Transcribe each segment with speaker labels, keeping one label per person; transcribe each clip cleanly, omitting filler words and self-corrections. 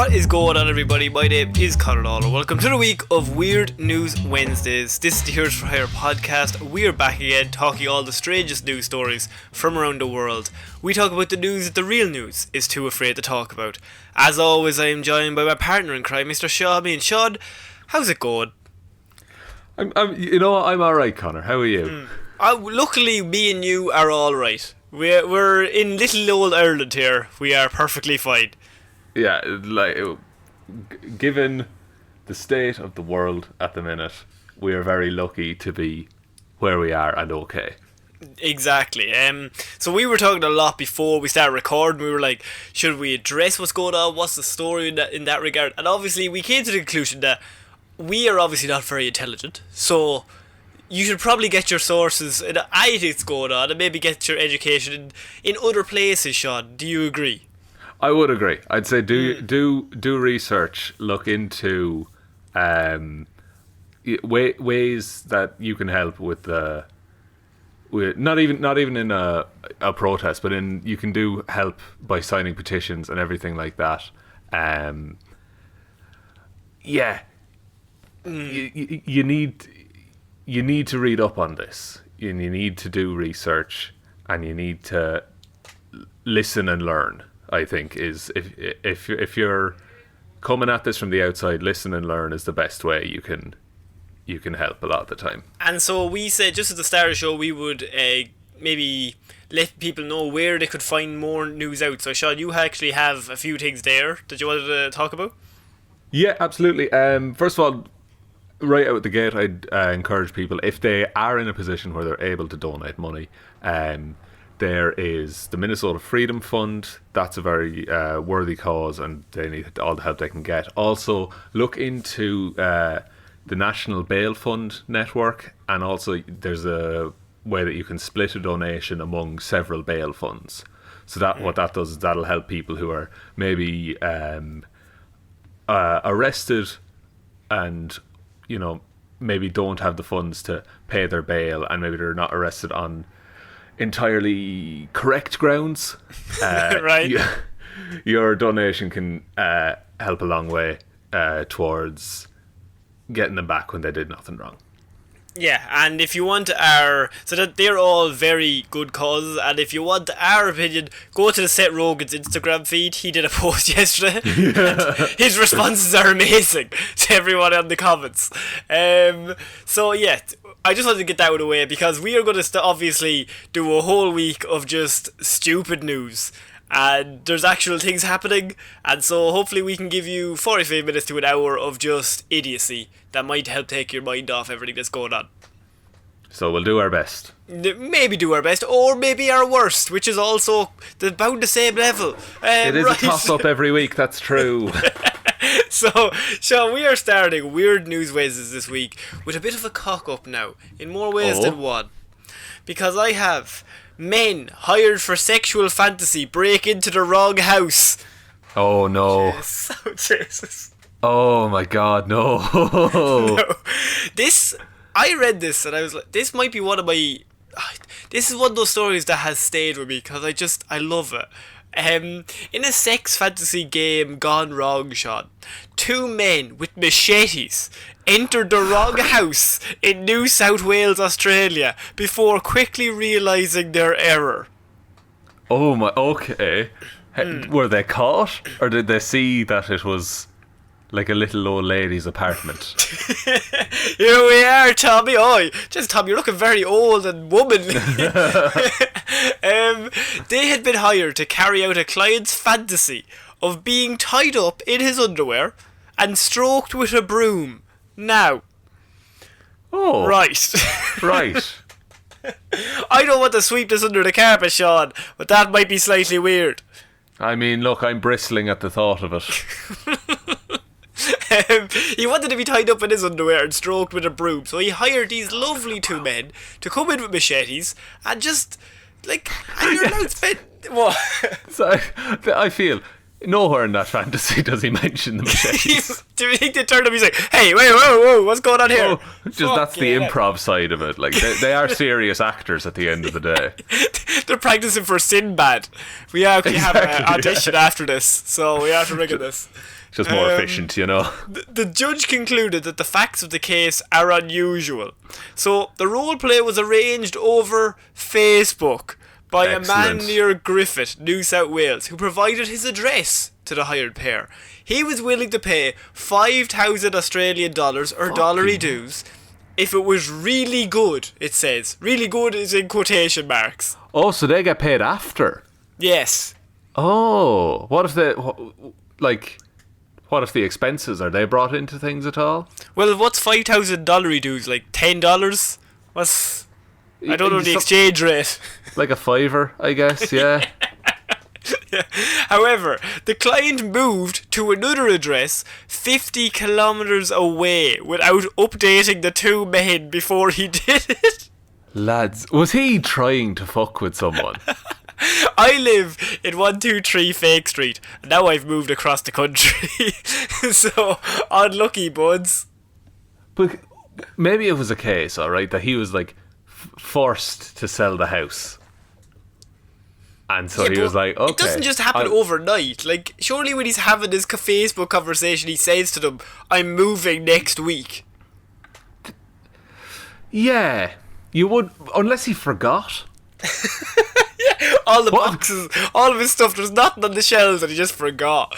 Speaker 1: What is going on, everybody? My name is Ciara Lawler. Welcome to the week of Weird News Wednesdays. This is the Heroes for Hire podcast. We're back again talking all the strangest news stories from around the world. We talk about the news that the real news is too afraid to talk about. As always, I am joined by my partner in crime, Mr. Sean. Me and Sean, how's it going?
Speaker 2: I'm alright, Connor. How are you?
Speaker 1: Luckily, me and you are alright. We're in little old Ireland here. We are perfectly fine.
Speaker 2: Yeah, given the state of the world at the minute, we are very lucky to be where we are and okay.
Speaker 1: Exactly. So we were talking a lot before we started recording. We were like, should we address what's going on? What's the story in that regard? And obviously we came to the conclusion that we are obviously not very intelligent. So you should probably get your sources in anything's going on and maybe get your education in other places, Sean. Do you agree?
Speaker 2: I would agree. I'd say do research. Look into ways that you can help with not even in a protest, but you can do help by signing petitions and everything like that. You need to read up on this. You need to do research, and you need to listen and learn. I think is if you're coming at this from the outside, listen and learn is the best way you can help a lot of the time.
Speaker 1: And so we said just at the start of the show we would maybe let people know where they could find more news out. So Sean, you actually have a few things there that you wanted to talk about? Yeah,
Speaker 2: absolutely. First of all, right out the gate, I'd encourage people, if they are in a position where they're able to donate money, there is the Minnesota Freedom Fund. That's a very worthy cause, and they need all the help they can get. Also, look into the National Bail Fund network, and also there's a way that you can split a donation among several bail funds. So that what that does is that'll help people who are maybe arrested and maybe don't have the funds to pay their bail, and maybe they're not arrested on entirely correct grounds.
Speaker 1: Right.
Speaker 2: Your donation can help a long way towards getting them back when they did nothing wrong.
Speaker 1: Yeah, and if you want so that they're all very good causes, and if you want our opinion, go to the Seth Rogen's Instagram feed. He did a post yesterday. And his responses are amazing to everyone in the comments. So yeah, I just wanted to get that out of the way because we are going to obviously do a whole week of just stupid news. And there's actual things happening, and so hopefully we can give you 45 minutes to an hour of just idiocy that might help take your mind off everything that's going on.
Speaker 2: So we'll do our best.
Speaker 1: Maybe do our best, or maybe our worst, which is also about the same level.
Speaker 2: It is a toss-up every week, that's true.
Speaker 1: So, Sean, we are starting Weird News Wednesdays this week with a bit of a cock-up now, in more ways than one. Because I have men hired for sexual fantasy break into the wrong house.
Speaker 2: Oh no.
Speaker 1: Yes. Oh Jesus.
Speaker 2: Oh my god, no.
Speaker 1: No. I read this and I was like, this might be one of my... This is one of those stories that has stayed with me because I love it. In a sex fantasy game gone wrong, Sean, 2 men with machetes entered the wrong house in New South Wales, Australia, before quickly realising their error.
Speaker 2: Oh my, okay. Were they caught? Or did they see that it was like a little old lady's apartment?
Speaker 1: Here we are, Tommy. Oh, just Tom, you're looking very old and womanly. They had been hired to carry out a client's fantasy of being tied up in his underwear and stroked with a broom. Now.
Speaker 2: Oh.
Speaker 1: Right.
Speaker 2: Right.
Speaker 1: I don't want to sweep this under the carpet, Sean, but that might be slightly weird.
Speaker 2: I mean, look, I'm bristling at the thought of it.
Speaker 1: He wanted to be tied up in his underwear and stroked with a broom, so he hired these lovely 2 men to come in with machetes and just, and you're allowed to spend... What?
Speaker 2: So, I feel Nowhere in that fantasy does he mention the machetes.
Speaker 1: Do you think they turned up? He's like, "Hey, wait, whoa, what's going on here?"
Speaker 2: That's the improv side of it. Like they are serious actors at the end of the day.
Speaker 1: They're practicing for Sinbad. We actually have an audition after this, so we have to rig this.
Speaker 2: It's just more efficient, you know.
Speaker 1: The judge concluded that the facts of the case are unusual. So the role play was arranged over Facebook by a man near Griffith, New South Wales, who provided his address to the hired pair. He was willing to pay 5,000 Australian dollars or dollary dues if it was really good, it says. Really good is in quotation marks.
Speaker 2: Oh, so they get paid after?
Speaker 1: Yes.
Speaker 2: Oh, what if what if the expenses, are they brought into things at all?
Speaker 1: Well, what's 5,000 dollary dues? Like $10? I don't know the exchange rate.
Speaker 2: Like a fiver, I guess, yeah.
Speaker 1: Yeah. However, the client moved to another address 50 kilometres away without updating the two men before he did it.
Speaker 2: Lads, was he trying to fuck with someone?
Speaker 1: I live in 123 Fake Street, and now I've moved across the country. So, unlucky, buds.
Speaker 2: But maybe it was a case, alright, that he was like forced to sell the house. And so he was like, okay.
Speaker 1: It doesn't just happen overnight. Like, surely when he's having this Facebook conversation, he says to them, "I'm moving next week."
Speaker 2: Yeah, you would, unless he forgot.
Speaker 1: Yeah, all the boxes, all of his stuff, there's nothing on the shelves and he just forgot.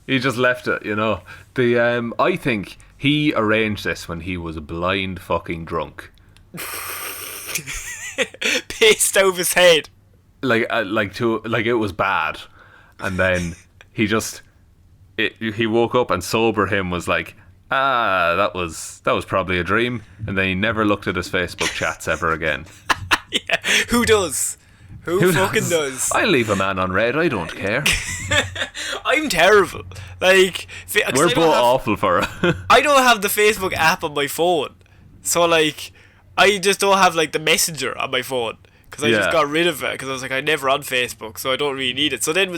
Speaker 2: He just left it, you know. I think he arranged this when he was blind fucking drunk.
Speaker 1: Pissed out of his head.
Speaker 2: Like it was bad, and then he woke up and sober him was like, that was probably a dream, and then he never looked at his Facebook chats ever again.
Speaker 1: Yeah, who does? Who fucking does?
Speaker 2: I leave a man on red. I don't care.
Speaker 1: I'm terrible. Like,
Speaker 2: we're both awful for it.
Speaker 1: I don't have the Facebook app on my phone, so like, I just don't have like the Messenger on my phone. Because I just got rid of it, because I was like, I'm never on Facebook, so I don't really need it. So then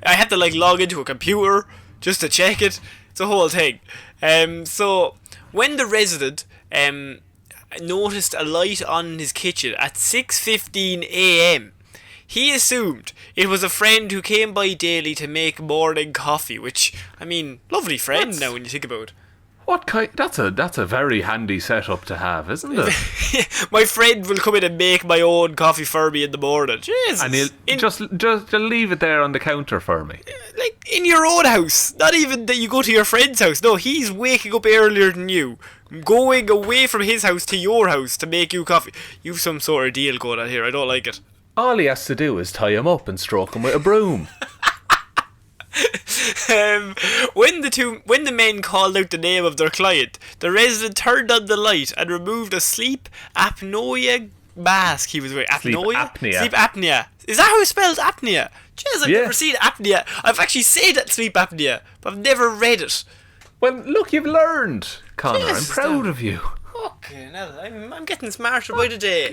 Speaker 1: I had to like log into a computer just to check it. It's a whole thing. So when the resident noticed a light on his kitchen at 6:15 a.m, he assumed it was a friend who came by daily to make morning coffee, which, I mean, lovely friend now when you think about it.
Speaker 2: What kind? That's a very handy setup to have, isn't it?
Speaker 1: My friend will come in and make my own coffee for me in the morning. Jesus.
Speaker 2: And he'll just leave it there on the counter for me.
Speaker 1: Like, in your own house. Not even that you go to your friend's house. No, he's waking up earlier than you, going away from his house to your house to make you coffee. You've some sort of deal going on here. I don't like it.
Speaker 2: All he has to do is tie him up and stroke him with a broom.
Speaker 1: When the men called out the name of their client, the resident turned on the light and removed a sleep apnea mask he was wearing.
Speaker 2: Sleep apnea.
Speaker 1: Sleep apnea. Is that how it's spelled, apnea? Jeez, I've never seen apnea. I've actually said that sleep apnea, but I've never read it.
Speaker 2: Well, look, you've learned, Connor. Jesus, I'm proud of you.
Speaker 1: Okay, now I'm getting smarter by the day.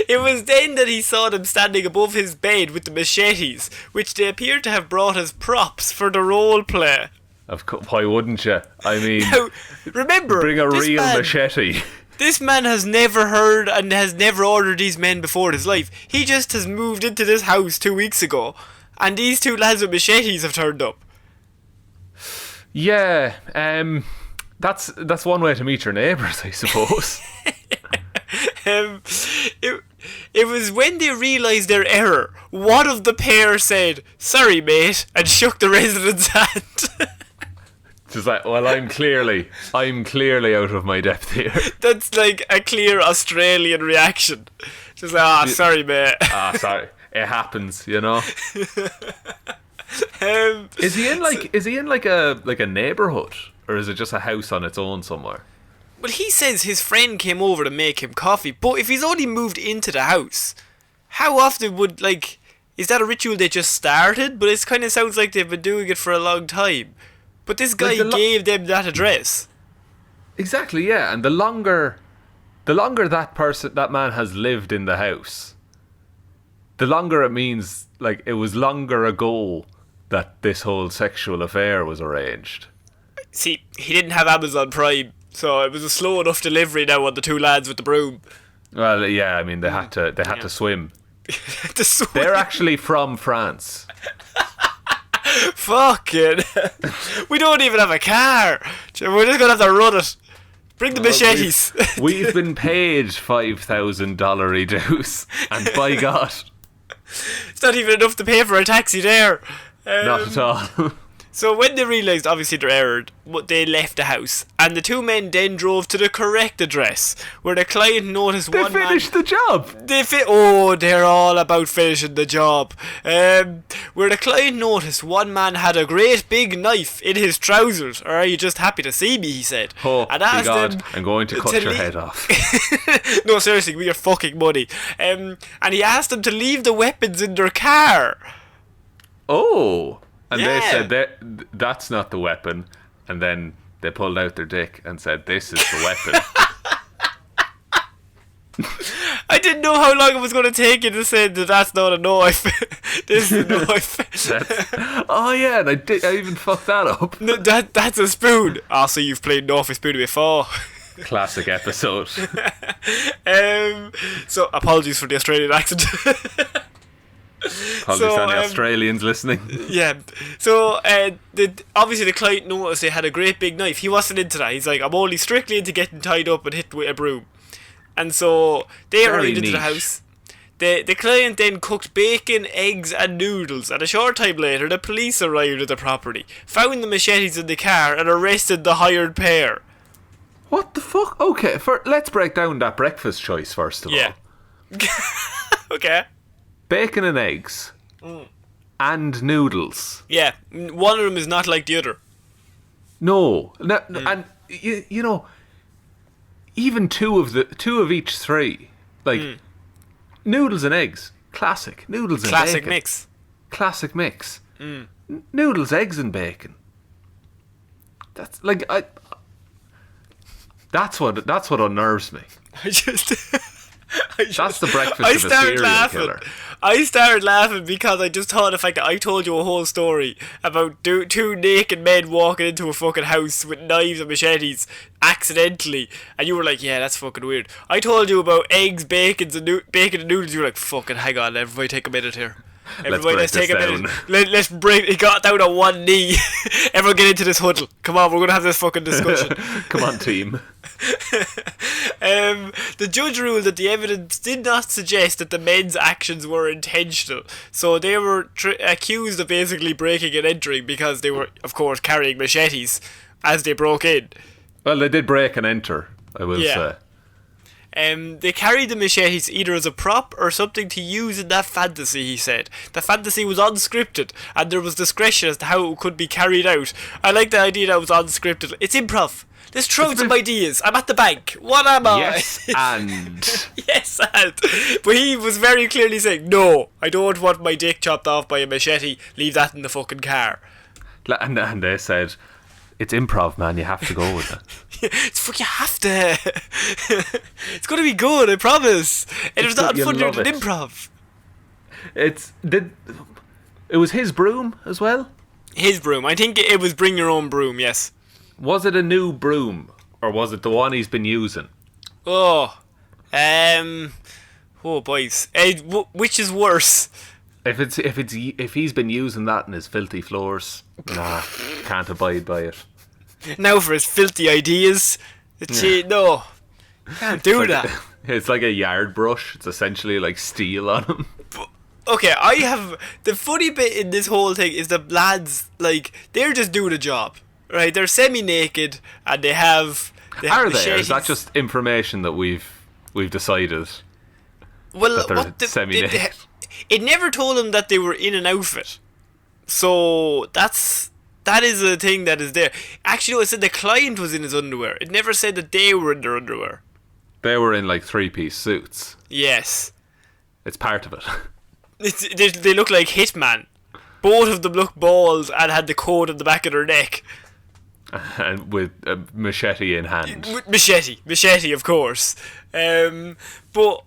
Speaker 1: It was then that he saw them standing above his bed with the machetes, which they appeared to have brought as props for the role play.
Speaker 2: Of course, why wouldn't you? I mean,
Speaker 1: now, remember,
Speaker 2: bring a real machete.
Speaker 1: This man has never heard and has never ordered these men before in his life. He just has moved into this house 2 weeks ago, and these two lads with machetes have turned up.
Speaker 2: Yeah, that's one way to meet your neighbours, I suppose.
Speaker 1: It was when they realised their error, one of the pair said, "Sorry, mate," and shook the resident's hand.
Speaker 2: Just like, well, I'm clearly out of my depth here. That's
Speaker 1: like a clear Australian reaction. Just like, sorry, mate.
Speaker 2: Sorry. It happens, you know. Is he in like a neighbourhood, or is it just a house on its own somewhere?
Speaker 1: Well, he says his friend came over to make him coffee, but if he's only moved into the house, how often would, like, is that a ritual they just started? But it kind of sounds like they've been doing it for a long time. But this guy gave them that address.
Speaker 2: Exactly, yeah. And the longer that man has lived in the house, the longer it means, like, it was longer ago that this whole sexual affair was arranged.
Speaker 1: See, he didn't have Amazon Prime, so it was a slow enough delivery now on the two lads with the broom.
Speaker 2: Well, yeah, I mean, they had to swim.
Speaker 1: To swim.
Speaker 2: They're actually from France.
Speaker 1: Fucking. We don't even have a car. We're just going to have to run it. Bring the machetes.
Speaker 2: We've been paid $5,000 dues, and by God.
Speaker 1: It's not even enough to pay for a taxi there.
Speaker 2: Not at all.
Speaker 1: So when they realised, obviously, their error, they left the house. And the two men then drove to the correct address, where the client noticed one man...
Speaker 2: They finished the job!
Speaker 1: They're all about finishing the job. Where the client noticed one man had a great big knife in his trousers. Or are you just happy to see me, he said.
Speaker 2: Oh,
Speaker 1: and asked
Speaker 2: God,
Speaker 1: him
Speaker 2: I'm going to cut your head off.
Speaker 1: No, seriously, we are fucking money. And he asked them to leave the weapons in their car.
Speaker 2: Oh... And
Speaker 1: yeah.
Speaker 2: They said that's not the weapon. And then they pulled out their dick and said, this is the weapon.
Speaker 1: I didn't know how long it was going to take you to say that that's not a knife. This is a knife.
Speaker 2: Oh yeah, and I even fucked that up.
Speaker 1: No, that's a spoon. Oh, so you've played knife with spoon before.
Speaker 2: Classic episode.
Speaker 1: So apologies for the Australian accent.
Speaker 2: Apologies to any Australians listening.
Speaker 1: Yeah. So, obviously the client noticed they had a great big knife. He wasn't into that. He's like, I'm only strictly into getting tied up and hit with a broom. And so, they arrived into the house. The client then cooked bacon, eggs and noodles. And a short time later, the police arrived at the property, found the machetes in the car and arrested the hired pair.
Speaker 2: What the fuck? Okay, let's break down that breakfast choice first of all.
Speaker 1: Okay.
Speaker 2: Bacon and eggs. And noodles.
Speaker 1: Yeah, one of them is not like the other.
Speaker 2: No. And, you know, even two of each three. Like, noodles and eggs. Classic. Noodles and
Speaker 1: Classic
Speaker 2: bacon.
Speaker 1: mix.
Speaker 2: Classic mix. Noodles, eggs and bacon. That's, like, That's what unnerves me. That's the breakfast of a serial killer.
Speaker 1: I started laughing because I just thought the fact that I told you a whole story about two naked men walking into a fucking house with knives and machetes accidentally, and you were like, yeah, that's fucking weird. I told you about eggs, bacon and noodles. You were like, fucking hang on, everybody take a minute here. Everybody, let's take a minute. Let's break. He got down on one knee. Everyone get into this huddle. Come on, we're going to have this fucking discussion.
Speaker 2: Come on, team.
Speaker 1: The judge ruled that the evidence did not suggest that the men's actions were intentional. So they were accused of basically breaking and entering because they were, of course, carrying machetes as they broke in.
Speaker 2: Well, they did break and enter, I will say.
Speaker 1: They carried the machetes either as a prop or something to use in that fantasy, he said. The fantasy was unscripted, and there was discretion as to how it could be carried out. I like the idea that it was unscripted. It's improv. Let's throw some ideas. I'm at the bank. What am I?
Speaker 2: Yes, and.
Speaker 1: Yes, and. But he was very clearly saying, no, I don't want my dick chopped off by a machete. Leave that in the fucking car.
Speaker 2: And they said, it's improv, man. You have to go with it.
Speaker 1: You have to. It's going to be good, I promise. And it's not funnier than improv.
Speaker 2: It was his broom as well?
Speaker 1: His broom. I think it was bring your own broom, yes.
Speaker 2: Was it a new broom? Or was it the one he's been using?
Speaker 1: Oh, boys. Which is worse?
Speaker 2: If he's been using that in his filthy floors, nah, can't abide by it.
Speaker 1: Now for his filthy ideas. No, can't do that.
Speaker 2: It's like a yard brush. It's essentially like steel on him.
Speaker 1: Okay, I have the funny bit in this whole thing is the lads, like, they're just doing a job, right? They're semi-naked and they have.
Speaker 2: Are they? Or is that just information that we've decided?
Speaker 1: Well,
Speaker 2: that they're semi-naked.
Speaker 1: It never told them that they were in an outfit, so that is a thing that is there. Actually, no, it said the client was in his underwear. It never said that they were in their underwear.
Speaker 2: They were in like 3-piece suits.
Speaker 1: Yes.
Speaker 2: It's part of it.
Speaker 1: They look like Hitman. Both of them look bald and had the coat on the back of their neck.
Speaker 2: And with a machete in hand.
Speaker 1: Machete, of course. But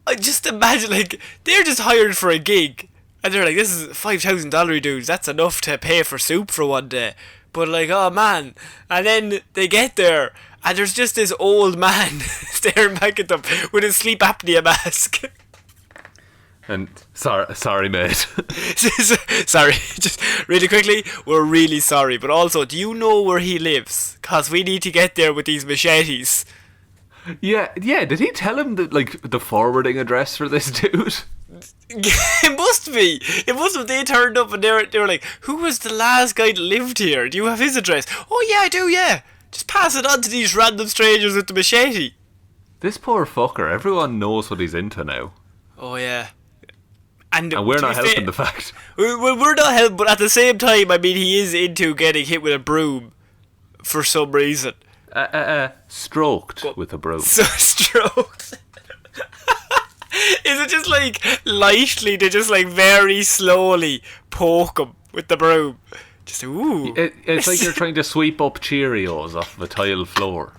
Speaker 1: I just imagine, like, they're just hired for a gig. And they're like, this is $5,000, dudes. That's enough to pay for soup for one day. But, like, oh, man. And then they get there, and there's just this old man staring back at them with his sleep apnea mask.
Speaker 2: And sorry, mate.
Speaker 1: Sorry, just really quickly, we're really sorry. But also, do you know where he lives? Because we need to get there with these machetes.
Speaker 2: Yeah. Did he tell him the forwarding address for this dude?
Speaker 1: It must be. It must have. They turned up and they were like, who was the last guy that lived here? Do you have his address? Oh yeah, I do, yeah. Just pass it on to these random strangers with the machete.
Speaker 2: This poor fucker. Everyone knows what he's into now.
Speaker 1: Oh yeah. And
Speaker 2: we're not helping the fact.
Speaker 1: We're not helping, but at the same time, I mean, he is into getting hit with a broom for some reason.
Speaker 2: Stroked with a broom.
Speaker 1: So stroked. Is it just like lightly, they just like very slowly poke him with the broom? Just ooh.
Speaker 2: It's like you're trying to sweep up Cheerios off the tile floor.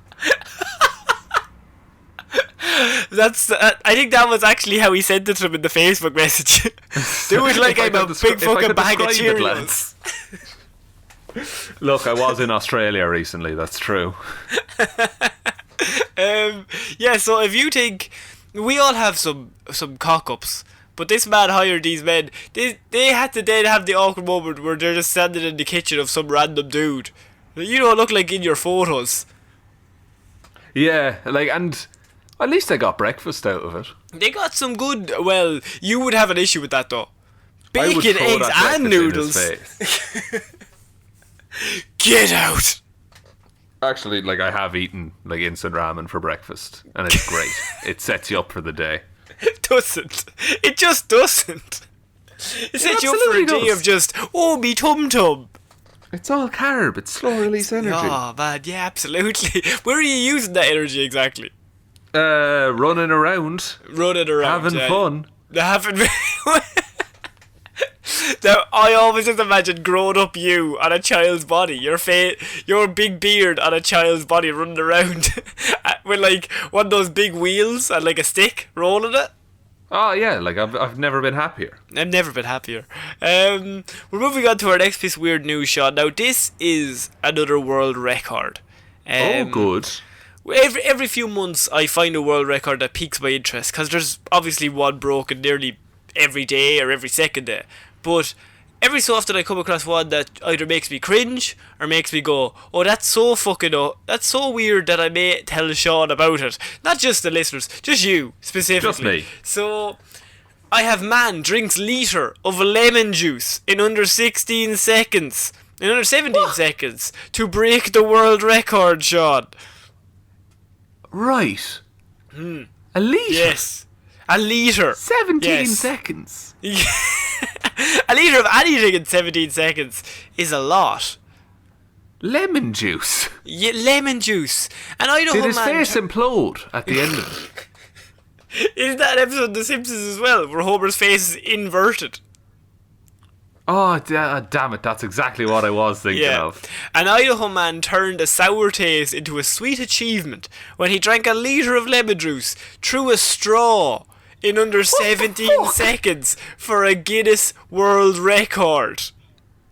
Speaker 1: I think that was actually how he sent it to him in the Facebook message. Do it like I'm a big fucking bag of Cheerios.
Speaker 2: Look, I was in Australia recently, that's true.
Speaker 1: Yeah, so if you think we all have some cock-ups, but this man hired these men, they had to then have the awkward moment where they're just standing in the kitchen of some random dude. You don't look like in your photos.
Speaker 2: Yeah, like, and at least I got breakfast out of it.
Speaker 1: They got some good, well, you would have an issue with that though. Bacon, eggs and noodles. Get out!
Speaker 2: Actually, like, I have eaten like instant ramen for breakfast, and it's great. It sets you up for the day.
Speaker 1: It doesn't. It just doesn't. It sets you up for a day of just, oh, me tum-tum.
Speaker 2: It's all carb. It's slow release energy.
Speaker 1: Oh, man, yeah, absolutely. Where are you using that energy exactly?
Speaker 2: Running around. Having fun.
Speaker 1: Now, I always just imagine grown up you on a child's body, your big beard on a child's body running around with like one of those big wheels and like a stick rolling it.
Speaker 2: Oh yeah, like I've never been happier.
Speaker 1: I've never been happier. We're moving on to our next piece of weird news, Sean. Now this is another world record.
Speaker 2: Good.
Speaker 1: Every few months I find a world record that piques my interest, because there's obviously one broken nearly every day or every second day. But every so often I come across one that either makes me cringe or makes me go, oh, that's so that's so weird that I may tell Sean about it. Not just the listeners, just you specifically.
Speaker 2: Just me.
Speaker 1: So I have man drinks litre of lemon juice in under 16 seconds. In under 17 seconds to break the world record, Sean.
Speaker 2: Right. A litre?
Speaker 1: Yes. A litre.
Speaker 2: 17 seconds.
Speaker 1: A litre of anything in 17 seconds is a lot.
Speaker 2: Lemon juice.
Speaker 1: Yeah, lemon juice. And I don't know.
Speaker 2: Did his face implode at the end of it?
Speaker 1: Isn't that an episode of The Simpsons as well, where Homer's face is inverted?
Speaker 2: Oh, damn it, that's exactly what I was thinking of.
Speaker 1: An Idaho man turned a sour taste into a sweet achievement when he drank a litre of lemon juice through a straw in under 17 seconds for a Guinness World Record.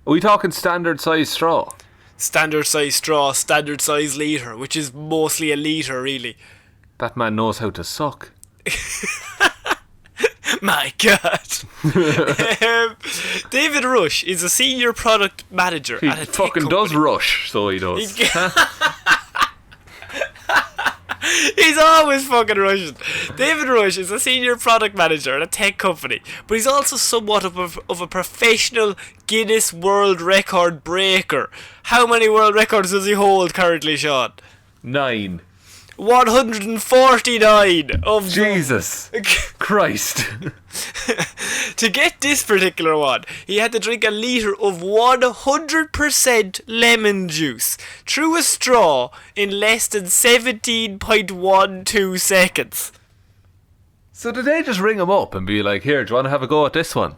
Speaker 2: Are we talking standard size straw?
Speaker 1: Standard size straw, standard size litre, which is mostly a litre, really.
Speaker 2: That man knows how to suck.
Speaker 1: My God. David Rush is a senior product manager at a tech
Speaker 2: fucking
Speaker 1: company.
Speaker 2: Does rush, so he does.
Speaker 1: He's always fucking rushing. David Rush is a senior product manager at a tech company, but he's also somewhat of a professional Guinness World Record breaker. How many world records does he hold currently, Sean?
Speaker 2: 9.
Speaker 1: 149 of
Speaker 2: Jesus Christ.
Speaker 1: To get this particular one, he had to drink a litre of 100% lemon juice through a straw in less than 17.12 seconds.
Speaker 2: So did they just ring him up and be like, here, do you want to have a go at this one?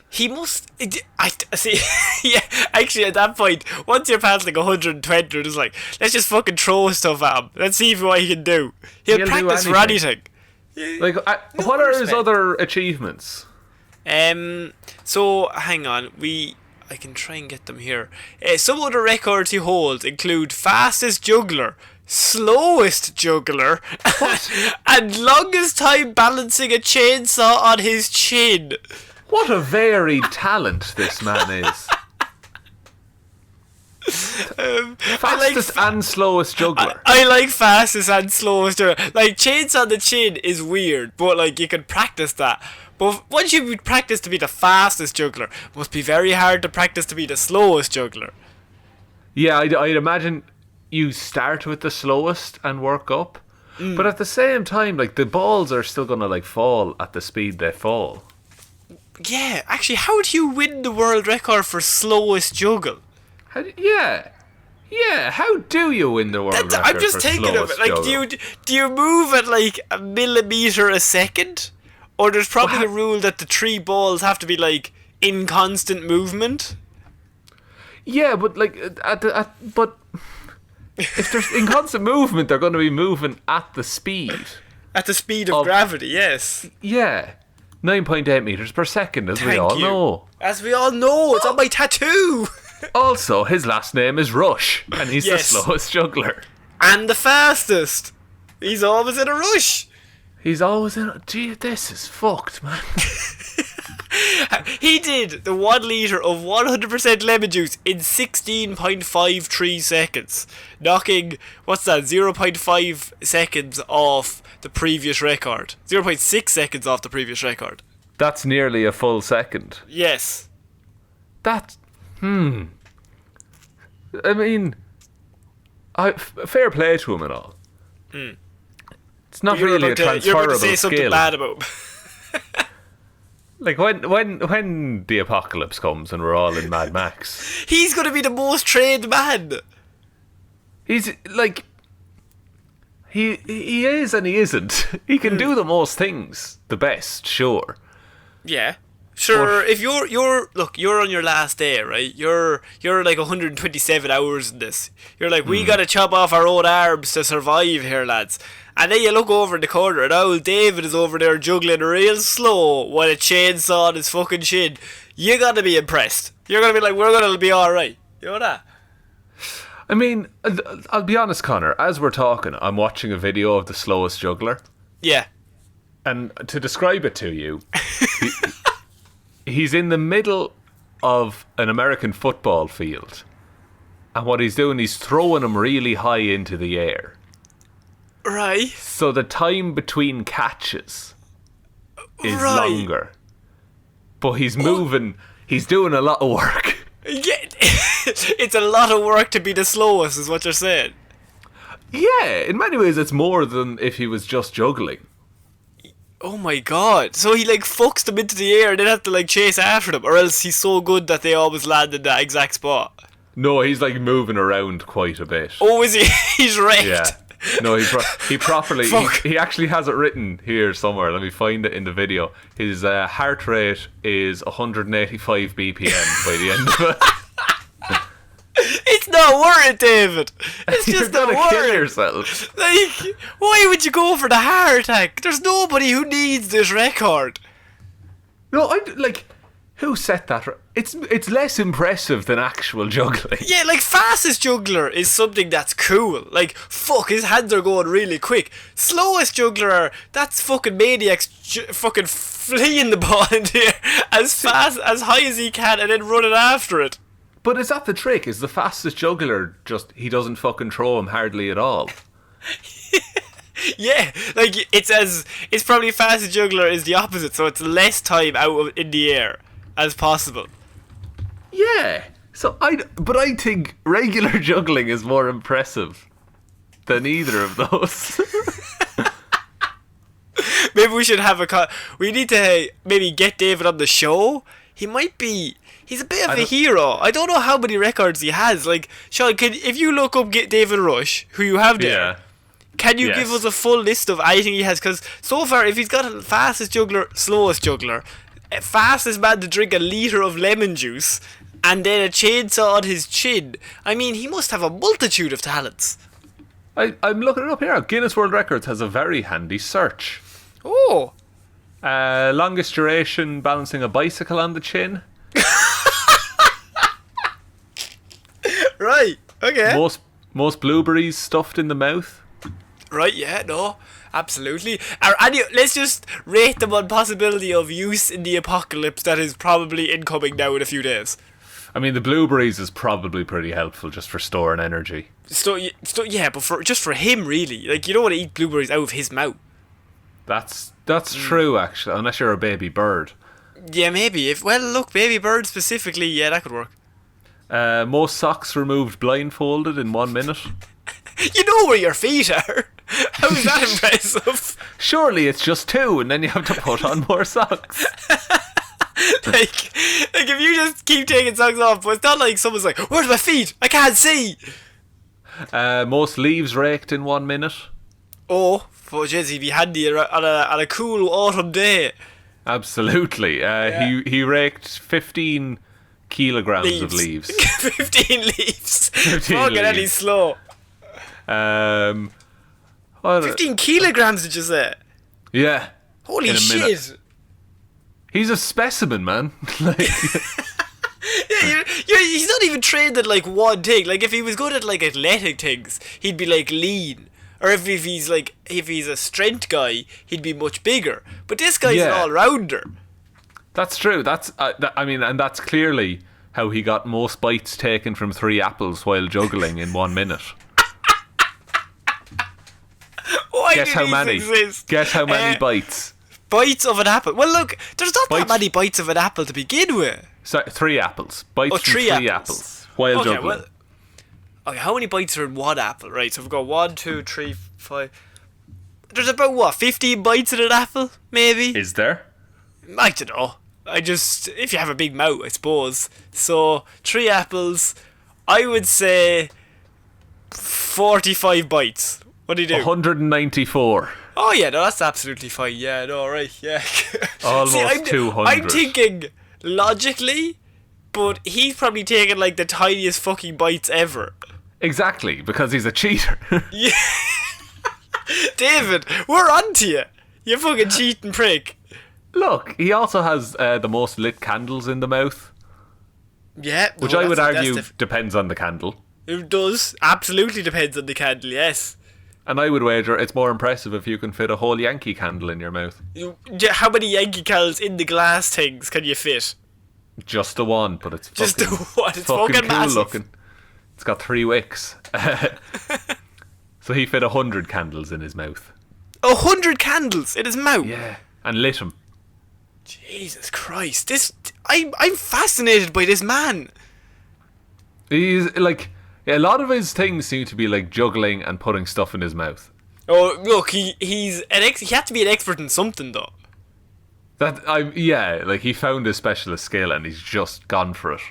Speaker 1: He must. I see. Yeah, actually, at that point, once you're past like 120, you're just like, let's just fucking throw stuff at him. Let's see what he can do. He'll practice for anything.
Speaker 2: Like, what are his other achievements?
Speaker 1: So hang on, I can try and get them here. Some other records he holds include fastest juggler, slowest juggler, and longest time balancing a chainsaw on his chin.
Speaker 2: What a varied talent this man is. Fastest and slowest juggler.
Speaker 1: I like fastest and slowest juggler. Like, chainsaw on the chin is weird, but like you can practice that. But once you practice to be the fastest juggler, it must be very hard to practice to be the slowest juggler.
Speaker 2: Yeah, I'd imagine you start with the slowest and work up. But at the same time, like, the balls are still gonna like fall at the speed they fall.
Speaker 1: Yeah, actually, how do you win the world record for slowest juggle?
Speaker 2: Yeah, how do you win the world record?
Speaker 1: I'm just
Speaker 2: for
Speaker 1: thinking of it. Like,
Speaker 2: juggle?
Speaker 1: do you move at like a millimeter a second? Or there's probably a rule that the 3 balls have to be like in constant movement.
Speaker 2: Yeah, but like but if there's in constant movement, they're going to be moving at the speed.
Speaker 1: At the speed of gravity, yes.
Speaker 2: Yeah, 9.8 meters per second, as we all know.
Speaker 1: As we all know, it's on my tattoo.
Speaker 2: Also, his last name is Rush, and he's the slowest juggler
Speaker 1: and the fastest. He's always in a rush.
Speaker 2: He's always in. Gee, this is fucked, man.
Speaker 1: He did the 1 litre of 100% lemon juice in 16.53 seconds, knocking, 0.5 seconds off the previous record. 0.6 seconds off the previous record.
Speaker 2: That's nearly a full second.
Speaker 1: Yes.
Speaker 2: That's... I mean... fair play to him and all. It's not really a transferable skill.
Speaker 1: You're about to say something bad about him.
Speaker 2: Like, when the apocalypse comes and we're all in Mad Max...
Speaker 1: He's going to be the most trained man.
Speaker 2: He's, like... He is and he isn't. He can do the most things the best, sure.
Speaker 1: Yeah. Sure, but if you're on your last day, right? You're like 127 hours in this. You're like, we gotta chop off our own arms to survive here, lads. And then you look over in the corner and old David is over there juggling real slow with a chainsaw on his fucking chin. You gotta be impressed. You're gonna be like, we're gonna be alright. You know that?
Speaker 2: I mean, I'll be honest, Connor, as we're talking, I'm watching a video of the slowest juggler.
Speaker 1: Yeah.
Speaker 2: And to describe it to you, he's in the middle of an American football field. And what he's doing, he's throwing him really high into the air.
Speaker 1: Right.
Speaker 2: So the time between catches is longer. But he's moving, he's doing a lot of work.
Speaker 1: Yeah, it's a lot of work to be the slowest, is what you're saying.
Speaker 2: Yeah, in many ways it's more than if he was just juggling.
Speaker 1: Oh my god. So he like fucks them into the air and then have to like chase after them, or else he's so good that they always land in that exact spot.
Speaker 2: No, he's like moving around quite a bit.
Speaker 1: Oh, is he? He's wrecked.
Speaker 2: Yeah. No, he properly... he actually has it written here somewhere. Let me find it in the video. His heart rate is 185 BPM by the end of it.
Speaker 1: It's not worth it, David. It's
Speaker 2: You're
Speaker 1: just not
Speaker 2: gonna
Speaker 1: worth
Speaker 2: kill
Speaker 1: it.
Speaker 2: yourself.
Speaker 1: Like, why would you go for the heart attack? There's nobody who needs this record.
Speaker 2: No, who set that? It's less impressive than actual juggling.
Speaker 1: Yeah, like, fastest juggler is something that's cool. Like, fuck, his hands are going really quick. Slowest juggler, that's fucking maniacs fucking fleeing the ball into the air as fast, as high as he can and then running after it.
Speaker 2: But is that the trick? Is the fastest juggler just, he doesn't fucking throw him hardly at all?
Speaker 1: Yeah, like, it's probably fastest juggler is the opposite, so it's less time out in the air as possible.
Speaker 2: Yeah. So I think regular juggling is more impressive than either of those.
Speaker 1: Maybe we should have we need to maybe get David on the show. He's a bit of a hero. I don't know how many records he has. Like, Sean, if you look up David Rush, who you have there, can you give us a full list of anything he has? Because so far, if he's got fastest juggler, slowest juggler, fastest man to drink a litre of lemon juice, and then a chainsaw on his chin, I mean, he must have a multitude of talents.
Speaker 2: I'm looking it up here. Guinness World Records has a very handy search.
Speaker 1: Oh.
Speaker 2: Longest duration balancing a bicycle on the chin.
Speaker 1: Right. Okay.
Speaker 2: Most blueberries stuffed in the mouth.
Speaker 1: Right, yeah, no, absolutely. Let's just rate them on possibility of use in the apocalypse that is probably incoming now in a few days.
Speaker 2: I mean, the blueberries is probably pretty helpful just for storing energy.
Speaker 1: Yeah, but just for him, really. Like, you don't want to eat blueberries out of his mouth.
Speaker 2: That's true, actually, unless you're a baby bird.
Speaker 1: Yeah, maybe. Look, baby bird specifically, yeah, that could work.
Speaker 2: Most socks removed blindfolded in 1 minute.
Speaker 1: You know where your feet are. How is that impressive?
Speaker 2: Surely it's just 2, and then you have to put on more socks.
Speaker 1: like if you just keep taking socks off, but it's not like someone's like, where's my feet? I can't see.
Speaker 2: Most leaves raked in 1 minute.
Speaker 1: Oh, jeez, he'd be handy on a cool autumn day.
Speaker 2: Absolutely. He raked 15 kilograms of leaves.
Speaker 1: 15 leaves.
Speaker 2: 15
Speaker 1: Fucking hell,
Speaker 2: leaves.
Speaker 1: he's slow. 15 kilograms, did you say?
Speaker 2: Yeah.
Speaker 1: Holy shit.
Speaker 2: He's a specimen, man.
Speaker 1: Yeah, he's not even trained at like one thing. Like if he was good at like athletic things, he'd be like lean. Or if he's a strength guy, he'd be much bigger. But this guy's an all-rounder.
Speaker 2: That's true. And that's clearly how he got most bites taken from 3 apples while juggling in 1 minute. Guess how many? Guess how many bites?
Speaker 1: Bites of an apple. Well, look, there's not that many bites of an apple to begin with.
Speaker 2: So 3 apples. Bites from 3 apples while juggling.
Speaker 1: Well, okay, how many bites are in 1 apple? Right, so we've got 1, 2, 3, 5. There's about 15 bites in an apple, maybe.
Speaker 2: Is there?
Speaker 1: I don't know. If you have a big mouth, I suppose. So 3 apples. I would say 45 bites. What do you do?
Speaker 2: 194.
Speaker 1: Oh yeah, no, that's absolutely fine. Yeah, no, right, yeah.
Speaker 2: Almost 200.
Speaker 1: I'm thinking logically, but he's probably taken like the tiniest fucking bites ever.
Speaker 2: Exactly, because he's a cheater.
Speaker 1: Yeah. David, we're onto you. You fucking cheating prick.
Speaker 2: Look, he also has the most lit candles in the mouth.
Speaker 1: Yeah.
Speaker 2: Which I would argue depends on the candle.
Speaker 1: It does. Absolutely depends on the candle, yes.
Speaker 2: And I would wager it's more impressive if you can fit a whole Yankee candle in your mouth.
Speaker 1: How many Yankee candles in the glass things can you fit?
Speaker 2: Just the one, but it's
Speaker 1: just
Speaker 2: fucking,
Speaker 1: the one. It's fucking
Speaker 2: cool
Speaker 1: massive.
Speaker 2: Looking. It's got 3 wicks. So he fit 100 candles in his mouth.
Speaker 1: 100 candles in his mouth?
Speaker 2: Yeah, and lit them.
Speaker 1: Jesus Christ! I'm fascinated by this man.
Speaker 2: He's like, a lot of his things seem to be like juggling and putting stuff in his mouth.
Speaker 1: Oh, look, he had to be an expert in something though.
Speaker 2: Like he found his specialist skill and he's just gone for it.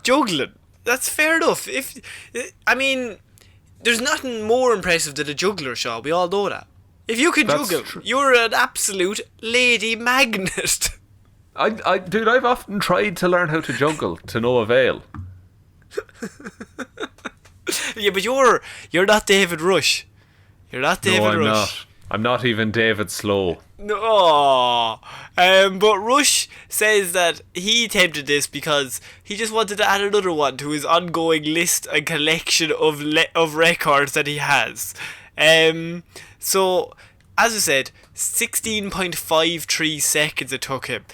Speaker 1: Juggling. That's fair enough. There's nothing more impressive than a juggler, Shaw. We all know that. If you can juggle, you're an absolute lady magnet.
Speaker 2: Dude, I've often tried to learn how to juggle to no avail.
Speaker 1: Yeah, but you're not David Rush. You're not David Rush.
Speaker 2: I'm not even David Slow.
Speaker 1: No. But Rush says that he attempted this because he just wanted to add another one to his ongoing list and collection of records that he has. So, as I said, 16.53 seconds it took him.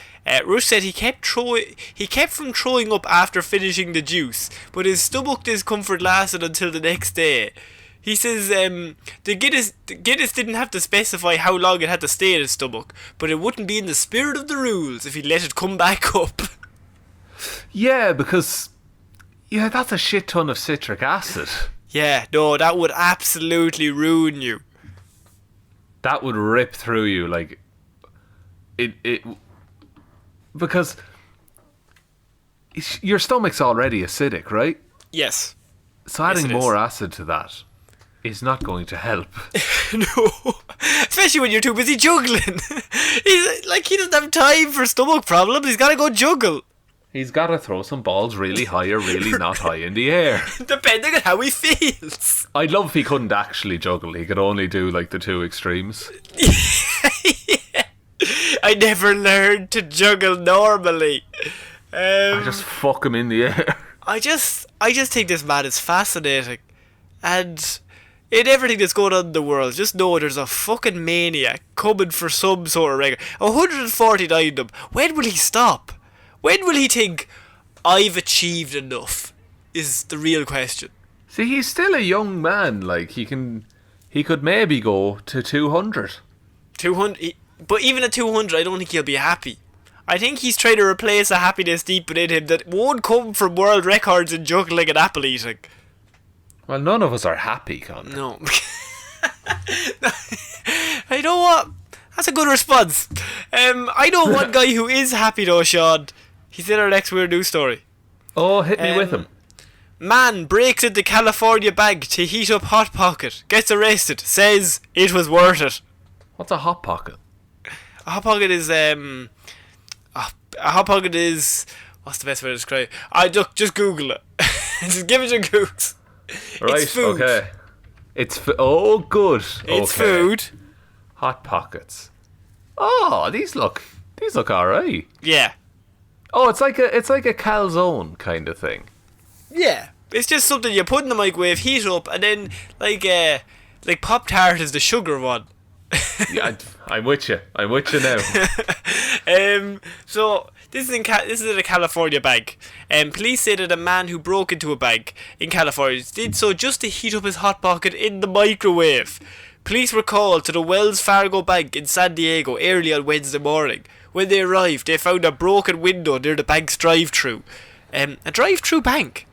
Speaker 1: Rush said he kept from throwing up after finishing the juice, but his stomach discomfort lasted until the next day. He says the Guinness didn't have to specify how long it had to stay in his stomach, but it wouldn't be in the spirit of the rules if he let it come back up.
Speaker 2: Yeah, because that's a shit ton of citric acid.
Speaker 1: Yeah, no, that would absolutely ruin you.
Speaker 2: That would rip through you, like it because your stomach's already acidic, right?
Speaker 1: Yes.
Speaker 2: So adding more acid to that is not going to help.
Speaker 1: No, especially when you're too busy juggling. He doesn't have time for stomach problems. He's got to go juggle.
Speaker 2: He's got to throw some balls really high or really not high in the air.
Speaker 1: Depending on how he feels.
Speaker 2: I'd love if he couldn't actually juggle. He could only do like the 2 extremes.
Speaker 1: Yeah. I never learned to juggle normally.
Speaker 2: I just fuck him in the air.
Speaker 1: I just think this man is fascinating, and in everything that's going on in the world, just know there's a fucking maniac coming for some sort of record. 149 of them. When will he stop? When will he think, I've achieved enough? Is the real question.
Speaker 2: See, he's still a young man. Like, he could maybe go to 200.
Speaker 1: 200, but even at 200, I don't think he'll be happy. I think he's trying to replace a happiness deep within him that won't come from world records in juggling and apple eating.
Speaker 2: Well, none of us are happy, Con.
Speaker 1: No. You know what? That's a good response. I know one guy who is happy though, Sean. He's in our next weird news story.
Speaker 2: Oh, hit me with him.
Speaker 1: Man breaks into California bank to heat up Hot Pocket. Gets arrested. Says it was worth it.
Speaker 2: What's a Hot Pocket?
Speaker 1: A Hot Pocket is a Hot Pocket is, what's the best way to describe it? Just Google it. Just give it a Google.
Speaker 2: Right.
Speaker 1: It's food.
Speaker 2: Okay. Oh, good.
Speaker 1: It's
Speaker 2: okay.
Speaker 1: food.
Speaker 2: Hot Pockets. Oh, these look alright.
Speaker 1: Yeah.
Speaker 2: Oh, it's like a calzone kind of thing.
Speaker 1: Yeah. It's just something you put in the microwave, heat up, and then like Pop-Tart is the sugar one.
Speaker 2: Yeah, I'm with you. I'm with you now.
Speaker 1: So this is in a California bank. Police say that a man who broke into a bank in California did so just to heat up his Hot Pocket in the microwave. Police were called to the Wells Fargo Bank in San Diego early on Wednesday morning. When they arrived, they found a broken window near the bank's drive-thru. A drive-thru bank.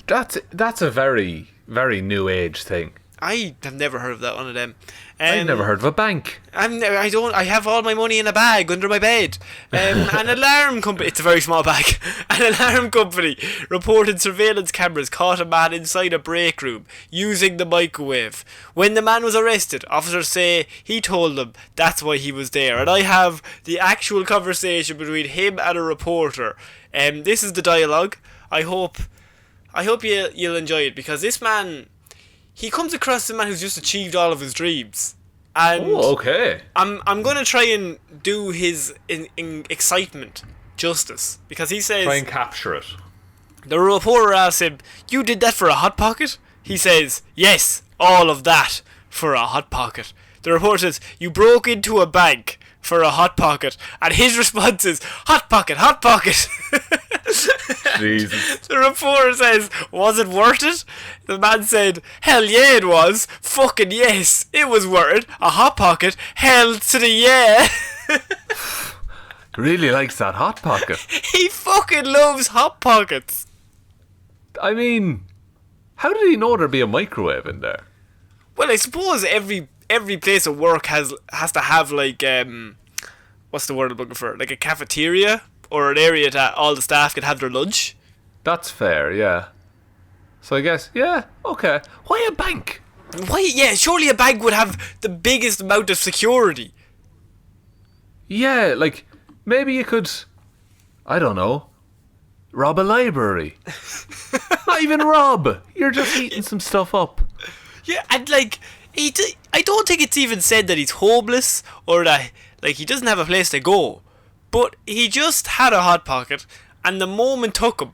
Speaker 2: That's a very, very new age thing.
Speaker 1: I have never heard of that one of them.
Speaker 2: I've never heard of a bank.
Speaker 1: I have all my money in a bag under my bed. An alarm company. It's a very small bag. An alarm company reported surveillance cameras caught a man inside a break room using the microwave. When the man was arrested, officers say he told them that's why he was there. And I have the actual conversation between him and a reporter. This is the dialogue. I hope you'll enjoy it, because this man, he comes across as a man who's just achieved all of his dreams. And
Speaker 2: okay.
Speaker 1: I'm going to try and do his in excitement justice, because he says...
Speaker 2: Try and capture it.
Speaker 1: The reporter asks him, "You did that for a Hot Pocket?" He says, "Yes, all of that for a Hot Pocket." The reporter says, "You broke into a bank for a Hot Pocket," and his response is, "Hot Pocket, Hot Pocket."
Speaker 2: Jesus.
Speaker 1: The reporter says, "Was it worth it?" The man said, "Hell yeah it was. Fucking yes, it was worth it. A Hot Pocket, hell to the yeah."
Speaker 2: Really likes that Hot Pocket.
Speaker 1: He fucking loves Hot Pockets.
Speaker 2: I mean, how did he know there'd be a microwave in there?
Speaker 1: Well, I suppose every place of work has to have like what's the word I'm looking for? Like a cafeteria or an area that all the staff can have their lunch.
Speaker 2: That's fair, yeah. So I guess, yeah, okay. Why a bank?
Speaker 1: Why? Yeah, surely a bank would have the biggest amount of security.
Speaker 2: Yeah, like maybe you could, I don't know, rob a library. Not even rob. You're just eating some stuff up.
Speaker 1: Yeah, and like I don't think it's even said that he's homeless or that like he doesn't have a place to go. But he just had a Hot Pocket, and the moment took him,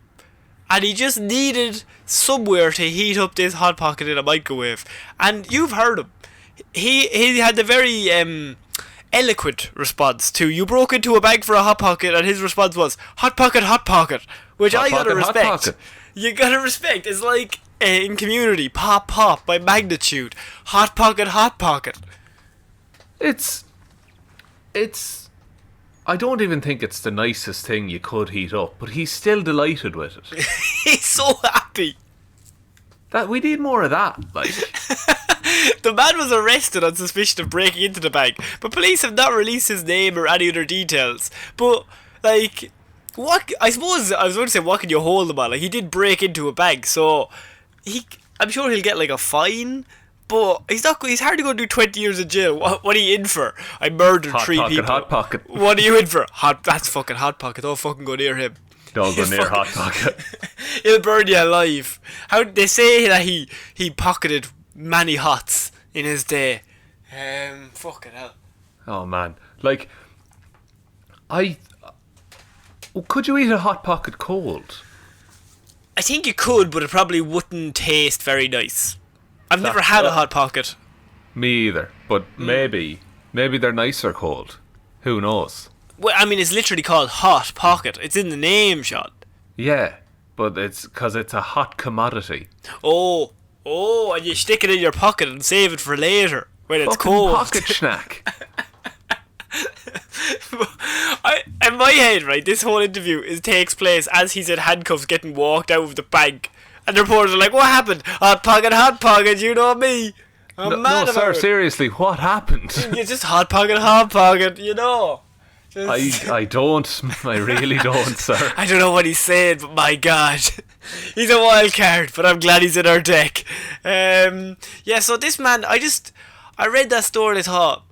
Speaker 1: and he just needed somewhere to heat up this Hot Pocket in a microwave. And you've heard him. He had the very eloquent response to, "You broke into a bank for a Hot Pocket," and his response was, "Hot Pocket, Hot Pocket," which I gotta respect. You gotta respect. It's like in Community, Pop Pop by Magnitude. Hot Pocket, Hot Pocket.
Speaker 2: It's I don't even think it's the nicest thing you could heat up, but he's still delighted with it.
Speaker 1: He's so happy.
Speaker 2: That we need more of that, like.
Speaker 1: The man was arrested on suspicion of breaking into the bank, but police have not released his name or any other details. But like, what? I suppose I was going to say, what can you hold him on? Like, he did break into a bank, so I'm sure he'll get like a fine. But he's hardly going to do 20 years in jail. What are you in for? I murdered three people.
Speaker 2: Hot Pocket.
Speaker 1: What are you in for? That's fucking Hot Pocket. Don't fucking go near him.
Speaker 2: Don't go near Hot Pocket.
Speaker 1: He'll burn you alive. How they say that he pocketed many hots in his day. Fucking hell.
Speaker 2: Oh man, like Could you eat a Hot Pocket cold?
Speaker 1: I think you could, but it probably wouldn't taste very nice. I've never had a Hot Pocket.
Speaker 2: Me either, but maybe they're nicer cold. Who knows?
Speaker 1: Well, I mean, it's literally called Hot Pocket. It's in the name, Sean.
Speaker 2: Yeah, but it's because it's a hot commodity.
Speaker 1: Oh, and you stick it in your pocket and save it for later when it's
Speaker 2: Fucking
Speaker 1: cold.
Speaker 2: pocket snack.
Speaker 1: In my head, right, this whole interview takes place as he's in handcuffs getting walked out of the bank. And the reporters are like, what happened? Hot Pocket, you know me. I'm mad
Speaker 2: no,
Speaker 1: about
Speaker 2: sir,
Speaker 1: it.
Speaker 2: Seriously, what happened?
Speaker 1: You just Hot Pocket, you know.
Speaker 2: I don't. I really don't, sir.
Speaker 1: I don't know what he's saying, but my God. He's a wild card, but I'm glad he's in our deck. Yeah, so this man, I read that story and I thought,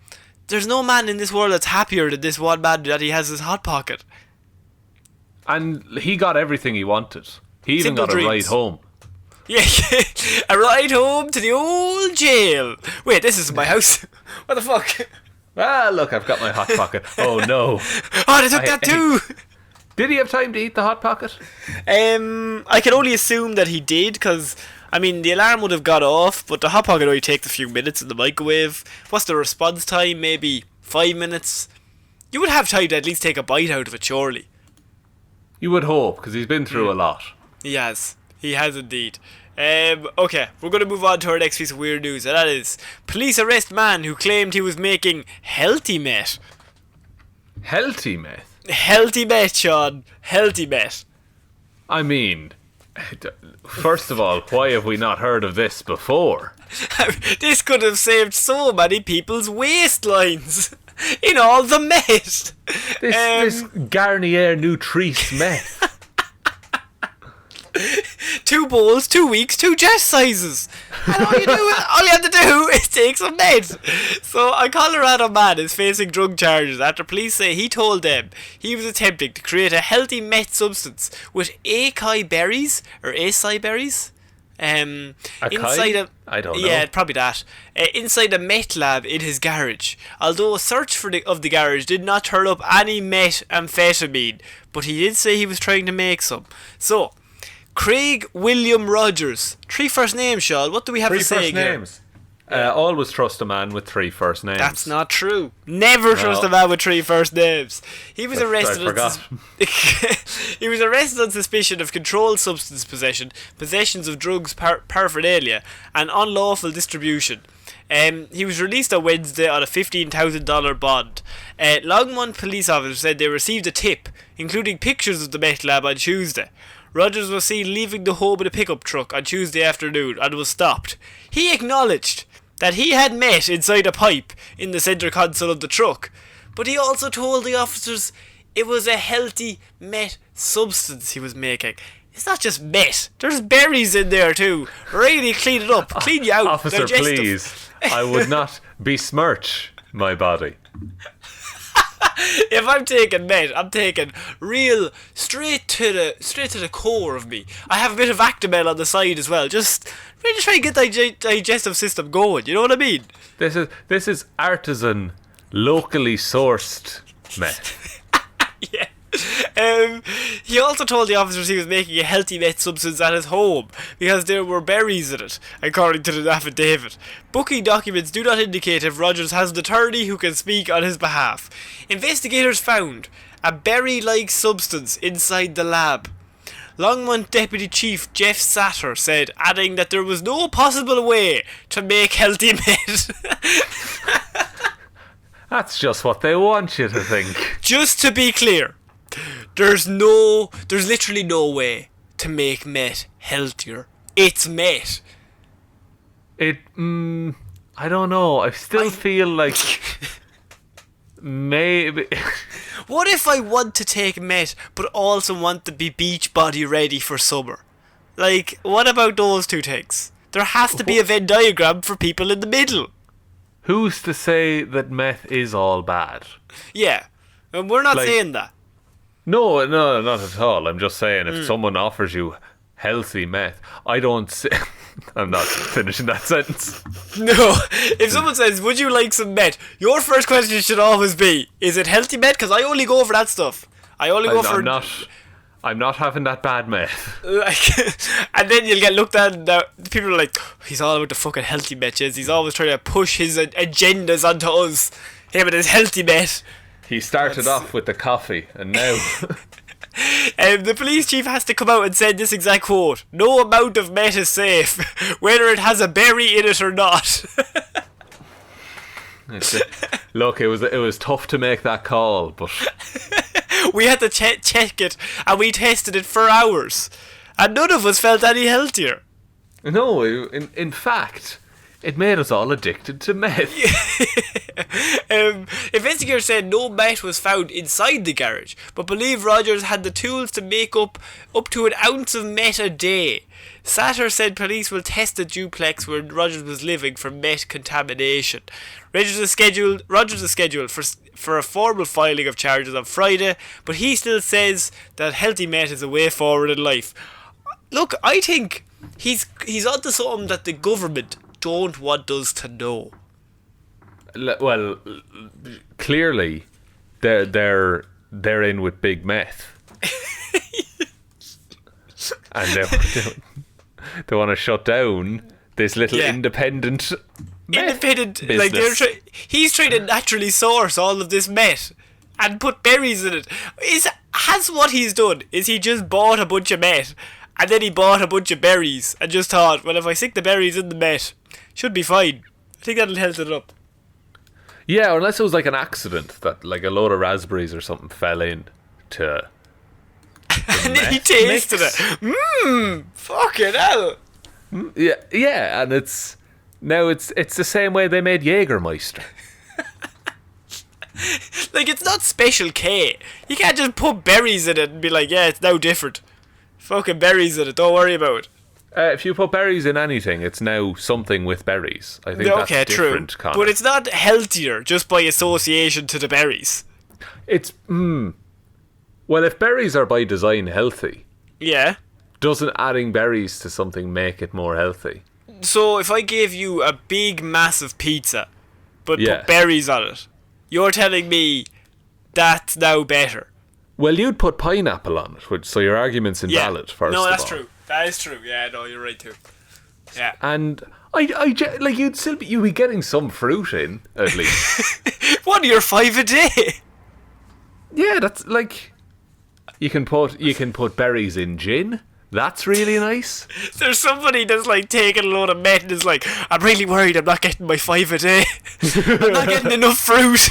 Speaker 1: there's no man in this world that's happier than this one man that he has his Hot Pocket.
Speaker 2: And he got everything he wanted. He even
Speaker 1: Simple
Speaker 2: got
Speaker 1: dreams.
Speaker 2: a ride home.
Speaker 1: Yeah, a ride home to the old jail. Wait, this is my house. What the fuck?
Speaker 2: Ah, look, I've got my Hot Pocket. Oh, no.
Speaker 1: Oh, they took that too.
Speaker 2: Did he have time to eat the Hot Pocket?
Speaker 1: I can only assume that he did, because, I mean, the alarm would have got off, but the Hot Pocket only takes a few minutes in the microwave. What's the response time? Maybe 5 minutes? You would have time to at least take a bite out of it, surely.
Speaker 2: You would hope, because he's been through a lot.
Speaker 1: He has. He has indeed. Okay, we're going to move on to our next piece of weird news, and that is police arrest man who claimed he was making healthy meth.
Speaker 2: Healthy meth?
Speaker 1: Healthy meth, Sean. Healthy meth.
Speaker 2: I mean, first of all, why have we not heard of this before?
Speaker 1: This could have saved so many people's waistlines in all the meth.
Speaker 2: This Garnier Nutrice meth.
Speaker 1: 2 bowls, 2 weeks, 2 chest sizes. And all you have to do is take some meds. So a Colorado man is facing drug charges after police say he told them he was attempting to create a healthy meth substance with acai berries or acai berries. Inside a,
Speaker 2: I don't know.
Speaker 1: Yeah, probably that. Inside a meth lab in his garage. Although a search of the garage did not turn up any methamphetamine, but he did say he was trying to make some. So, Craig William Rogers. 3 first names, Sean. What do we have
Speaker 2: 3
Speaker 1: to say
Speaker 2: first names. Always trust a man with 3 first names.
Speaker 1: That's not true. Never trust a man with 3 first names. He was arrested.
Speaker 2: I forgot.
Speaker 1: He was arrested on suspicion of controlled substance possession, possessions of drugs, paraphernalia, and unlawful distribution. He was released on Wednesday on a $15,000 bond. Longmont police officers said they received a tip, including pictures of the meth lab on Tuesday. Rogers was seen leaving the home in a pickup truck on Tuesday afternoon and was stopped. He acknowledged that he had meth inside a pipe in the centre console of the truck, but he also told the officers it was a healthy meth substance he was making. It's not just meth, there's berries in there too. Really clean it up, clean you out.
Speaker 2: Officer, please, I would not besmirch my body.
Speaker 1: If I'm taking meth, I'm taking real straight to the core of me. I have a bit of Actimel on the side as well. Just try and get the digestive system going. You know what I mean?
Speaker 2: This is artisan, locally sourced meth.
Speaker 1: Yeah. He also told the officers he was making a healthy meth substance at his home because there were berries in it, according to the affidavit. Booking documents do not indicate if Rogers has an attorney who can speak on his behalf. Investigators found a berry-like substance inside the lab. Longmont Deputy Chief Jeff Satter said, adding that there was no possible way to make healthy meth.
Speaker 2: That's just what they want you to think.
Speaker 1: Just to be clear, there's literally no way to make meth healthier. It's meth.
Speaker 2: I don't know. I still feel like maybe.
Speaker 1: What if I want to take meth but also want to be beach body ready for summer? Like, what about those two things? There has to be a Venn diagram for people in the middle.
Speaker 2: Who's to say that meth is all bad?
Speaker 1: Yeah, and we're not saying that.
Speaker 2: No, not at all. I'm just saying if someone offers you healthy meth. I don't say... I'm not finishing that sentence.
Speaker 1: No, if someone says, would you like some meth? Your first question should always be, is it healthy meth? Because I only go for that stuff. I only go for...
Speaker 2: I'm not having that bad meth.
Speaker 1: Like, and then you'll get looked at and people are like, he's all about the fucking healthy meth, he's always trying to push his agendas onto us. Him and his healthy meth.
Speaker 2: He started off with the coffee and now...
Speaker 1: The police chief has to come out and say this exact quote: no amount of meth is safe, whether it has a berry in it or not.
Speaker 2: Look, it was tough to make that call, but
Speaker 1: we had to check it, and we tested it for hours, and none of us felt any healthier.
Speaker 2: No, in fact, it made us all addicted to meth.
Speaker 1: Investigators said no meth was found inside the garage, but believe Rogers had the tools to make up to an ounce of meth a day. Satter said police will test the duplex where Rogers was living for meth contamination. Rogers is scheduled for a formal filing of charges on Friday, but he still says that healthy meth is a way forward in life. Look, I think he's onto something that the government don't want us to know.
Speaker 2: Well, clearly, they're in with big meth, and they want to shut down this little independent business.
Speaker 1: Like he's trying to naturally source all of this meth and put berries in it. Has what he's done is he just bought a bunch of meth and then he bought a bunch of berries and just thought, well, if I stick the berries in the meth, should be fine. I think that'll health it up.
Speaker 2: Yeah, unless it was like an accident that like a load of raspberries or something fell in to
Speaker 1: and then he tasted it. Fucking hell.
Speaker 2: Yeah, and it's the same way they made Jägermeister.
Speaker 1: Like, it's not Special K. You can't just put berries in it and be like, yeah, it's now different. Fucking berries in it, don't worry about it.
Speaker 2: If you put berries in anything, it's now something with berries. I think that's different.
Speaker 1: True. But it's not healthier just by association to the berries.
Speaker 2: It's well, if berries are by design healthy, doesn't adding berries to something make it more healthy?
Speaker 1: So if I gave you a big massive pizza but put berries on it, you're telling me that's now better?
Speaker 2: Well, you'd put pineapple on it, so your argument's invalid. First
Speaker 1: no, that's
Speaker 2: of all.
Speaker 1: True. That is true. Yeah, no, you're right too. Yeah.
Speaker 2: And I like you'd be getting some fruit in at least.
Speaker 1: What, you're 5 a day?
Speaker 2: Yeah, that's like you can put berries in gin. That's really nice.
Speaker 1: There's somebody that's like taking a load of meth and is like, I'm really worried I'm not getting my 5 a day. I'm not getting enough fruit.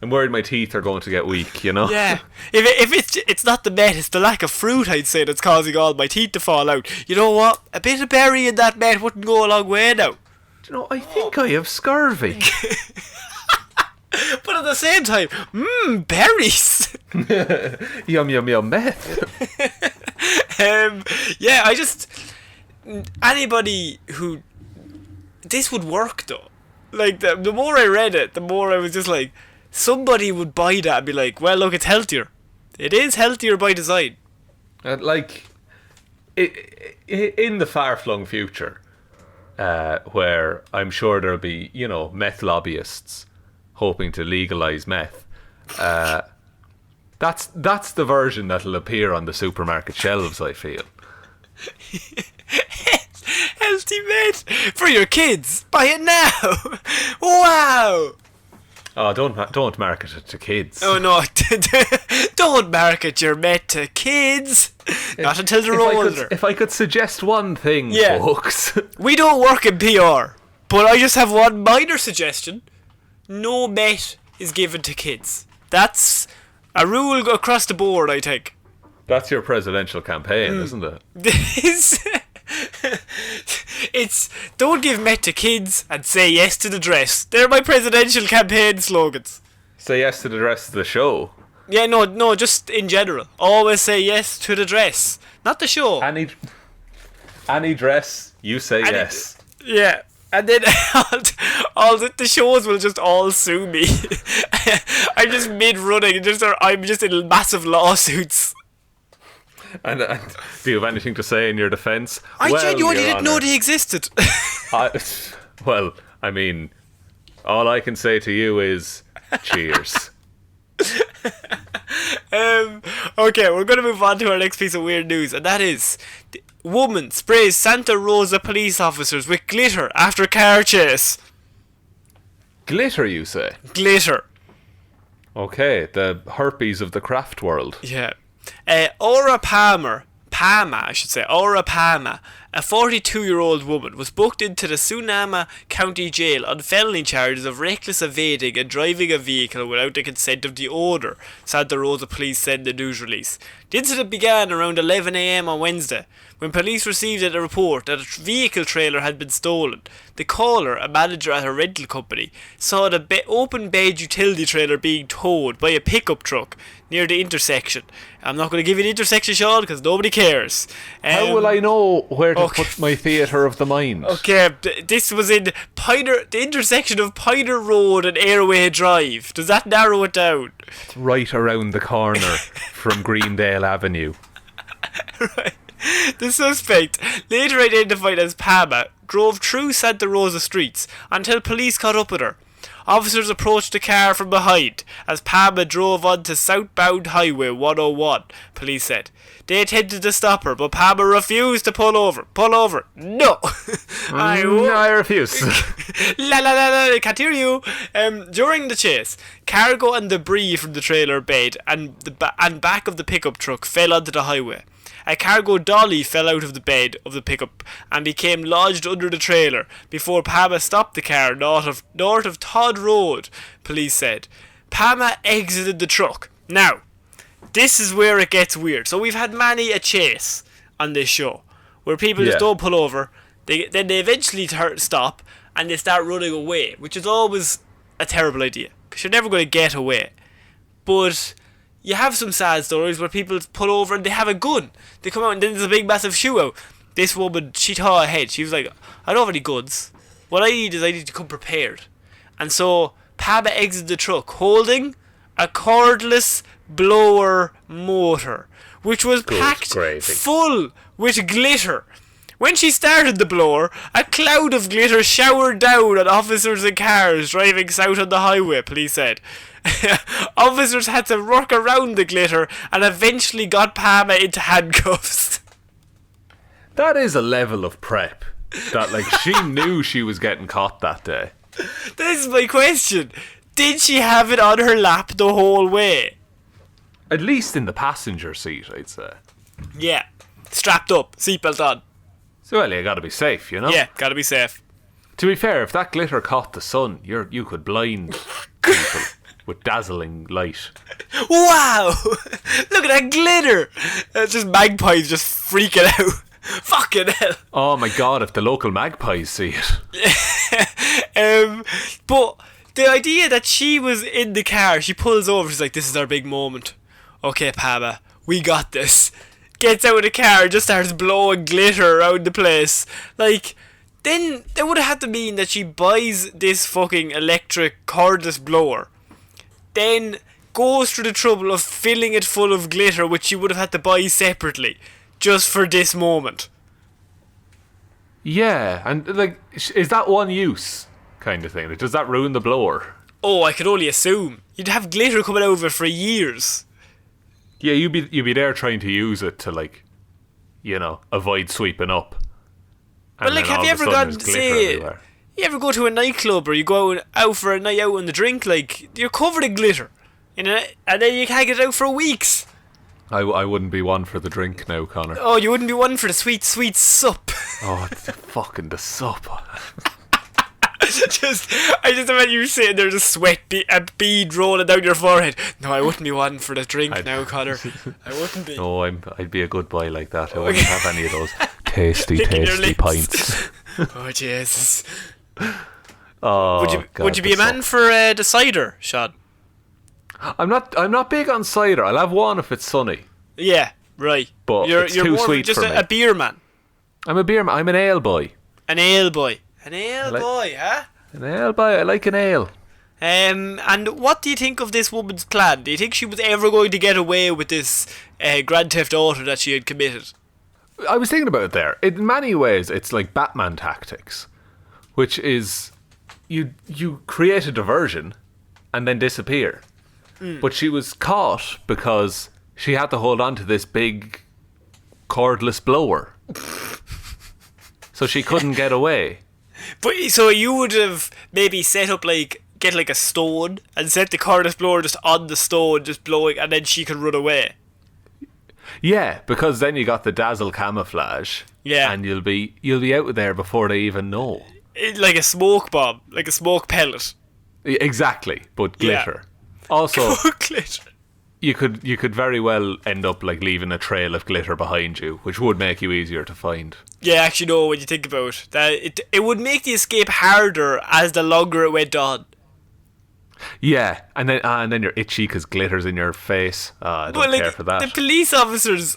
Speaker 2: I'm worried my teeth are going to get weak, you know?
Speaker 1: Yeah. If it's not the meth, it's the lack of fruit, I'd say, that's causing all my teeth to fall out. You know what? A bit of berry in that meth wouldn't go a long way now.
Speaker 2: Do you know, I think I have scurvy.
Speaker 1: But at the same time, berries.
Speaker 2: Yum, yum, yum, meth.
Speaker 1: Anybody who... This would work, though. Like, the more I read it, the more I was just like... Somebody would buy that and be like, well, look, it's healthier. It is healthier by design.
Speaker 2: Like, in the far-flung future, where I'm sure there'll be, meth lobbyists hoping to legalise meth, that's the version that'll appear on the supermarket shelves, I feel.
Speaker 1: Healthy meth for your kids. Buy it now. Wow.
Speaker 2: Oh, don't market it to kids.
Speaker 1: Oh no, don't market your meth to kids. Not until they're older.
Speaker 2: If I could suggest one thing, folks.
Speaker 1: We don't work in PR, but I just have one minor suggestion. No meth is given to kids. That's a rule across the board, I think.
Speaker 2: That's your presidential campaign, isn't it?
Speaker 1: It's don't give meth to kids and say yes to the dress. They're my presidential campaign slogans.
Speaker 2: Say yes to the dress of the show.
Speaker 1: Yeah, no, just in general. Always say yes to the dress, not the show.
Speaker 2: Any dress, you say yes.
Speaker 1: Yeah, and then all the shows will just all sue me. I'm just mid-running, I'm just in massive lawsuits.
Speaker 2: And do you have anything to say in your defence?
Speaker 1: I genuinely
Speaker 2: Your
Speaker 1: didn't know
Speaker 2: Honour,
Speaker 1: they existed.
Speaker 2: well, I mean, all I can say to you is cheers.
Speaker 1: Okay, we're going to move on to our next piece of weird news, and that is... Woman sprays Santa Rosa police officers with glitter after car chase.
Speaker 2: Glitter, you say?
Speaker 1: Glitter.
Speaker 2: Okay, the herpes of the craft world.
Speaker 1: Yeah. Aura Palmer, Aura Palmer, a 42-year-old woman, was booked into the Sonoma County Jail on felony charges of reckless evading and driving a vehicle without the consent of the owner, Santa Rosa police said in the news release. The incident began around 11 a.m. on Wednesday, when police received a report that a vehicle trailer had been stolen. The caller, a manager at a rental company, saw the open bed utility trailer being towed by a pickup truck near the intersection. I'm not going to give you the intersection, Sean, because nobody cares.
Speaker 2: How will I know where to put my theatre of the mind?
Speaker 1: Okay, this was in the intersection of Piner Road and Airway Drive. Does that narrow it down?
Speaker 2: It's right around the corner from Greendale Avenue.
Speaker 1: Right. The suspect, later identified as Pama, drove through Santa Rosa streets until police caught up with her. Officers approached the car from behind as Pama drove onto southbound Highway 101, police said. They attempted to stop her, but Pama refused to pull over. Pull over. No.
Speaker 2: I refuse.
Speaker 1: La la la la, I can't hear you. During the chase, cargo and debris from the trailer bed and back of the pickup truck fell onto the highway. A cargo dolly fell out of the bed of the pickup and became lodged under the trailer before Pama stopped the car north of Todd Road, police said. Pama exited the truck. Now, this is where it gets weird. So we've had many a chase on this show where people just don't pull over, then they eventually stop and they start running away, which is always a terrible idea because you're never going to get away. But you have some sad stories where people pull over and they have a gun. They come out and then there's a big massive shootout. This woman, she thought ahead. She was like, I don't have any guns. What I need to come prepared. And so Pama exited the truck holding a cordless blower motor, which was packed full with glitter. When she started the blower, a cloud of glitter showered down on officers and cars driving south on the highway, police said. Officers had to work around the glitter and eventually got Pama into handcuffs.
Speaker 2: That is a level of prep that, like, she knew she was getting caught that day.
Speaker 1: This is my question. Did she have it on her lap the whole way?
Speaker 2: At least in the passenger seat, I'd say.
Speaker 1: Yeah. Strapped up. Seatbelt on.
Speaker 2: So, well, you gotta be safe, you know?
Speaker 1: Yeah, gotta be safe.
Speaker 2: To be fair, if that glitter caught the sun, you could blind people with dazzling light.
Speaker 1: Wow! Look at that glitter! It's just magpies just freaking out. Fucking hell.
Speaker 2: Oh my god, if the local magpies see
Speaker 1: it. But the idea that she was in the car, she pulls over, she's like, this is our big moment. Okay, Pama, we got this. Gets out of the car, just starts blowing glitter around the place. Like, then that would have had to mean that she buys this fucking electric cordless blower, then goes through the trouble of filling it full of glitter, which she would have had to buy separately, just for this moment.
Speaker 2: Yeah, and like, is that one use kind of thing? Does that ruin the blower?
Speaker 1: Oh, I could only assume. You'd have glitter coming out of it for years.
Speaker 2: Yeah, you'd be there trying to use it to, like, you know, avoid sweeping up.
Speaker 1: But like, have you ever gone, say, you ever go to a nightclub or you go out for a night out on the drink, like, you're covered in glitter, and then you can't get it out for weeks.
Speaker 2: I wouldn't be one for the drink now, Connor.
Speaker 1: Oh, you wouldn't be one for the sweet, sweet sup.
Speaker 2: Oh, it's fucking the sup.
Speaker 1: I just imagine you sitting there, just sweat, a bead rolling down your forehead. No, I wouldn't be one for the drink now, Connor. I wouldn't be.
Speaker 2: No, I'd be a good boy like that. I wouldn't have any of those tasty pints.
Speaker 1: Oh, Jesus.
Speaker 2: Oh,
Speaker 1: would you be a man for the cider, Sean?
Speaker 2: I'm not big on cider. I'll have one if it's sunny.
Speaker 1: Yeah, right.
Speaker 2: But
Speaker 1: you're
Speaker 2: too
Speaker 1: more
Speaker 2: sweet
Speaker 1: just
Speaker 2: for me.
Speaker 1: A beer man.
Speaker 2: I'm a beer man. I'm an ale boy.
Speaker 1: An ale boy. An ale boy, huh?
Speaker 2: An ale boy. I like an ale.
Speaker 1: And what do you think of this woman's plan? Do you think she was ever going to get away with this Grand Theft Auto that she had committed?
Speaker 2: I was thinking about it there. In many ways, it's like Batman tactics, which is you create a diversion and then disappear. But she was caught because she had to hold on to this big cordless blower. So she couldn't get away.
Speaker 1: But so you would have maybe set up get a stone and set the cordless blower just on the stone, just blowing, and then she could run away.
Speaker 2: Yeah, because then you got the dazzle camouflage.
Speaker 1: Yeah.
Speaker 2: And you'll be out there before they even know.
Speaker 1: Like a smoke bomb, like a smoke pellet.
Speaker 2: Exactly, but glitter. Yeah. Also,
Speaker 1: glitter.
Speaker 2: You could very well end up leaving a trail of glitter behind you, which would make you easier to find.
Speaker 1: Yeah, actually, no. When you think about that, it would make the escape harder as the longer it went on.
Speaker 2: Yeah, and then you're itchy because glitter's in your face. I don't care for that.
Speaker 1: The police officers,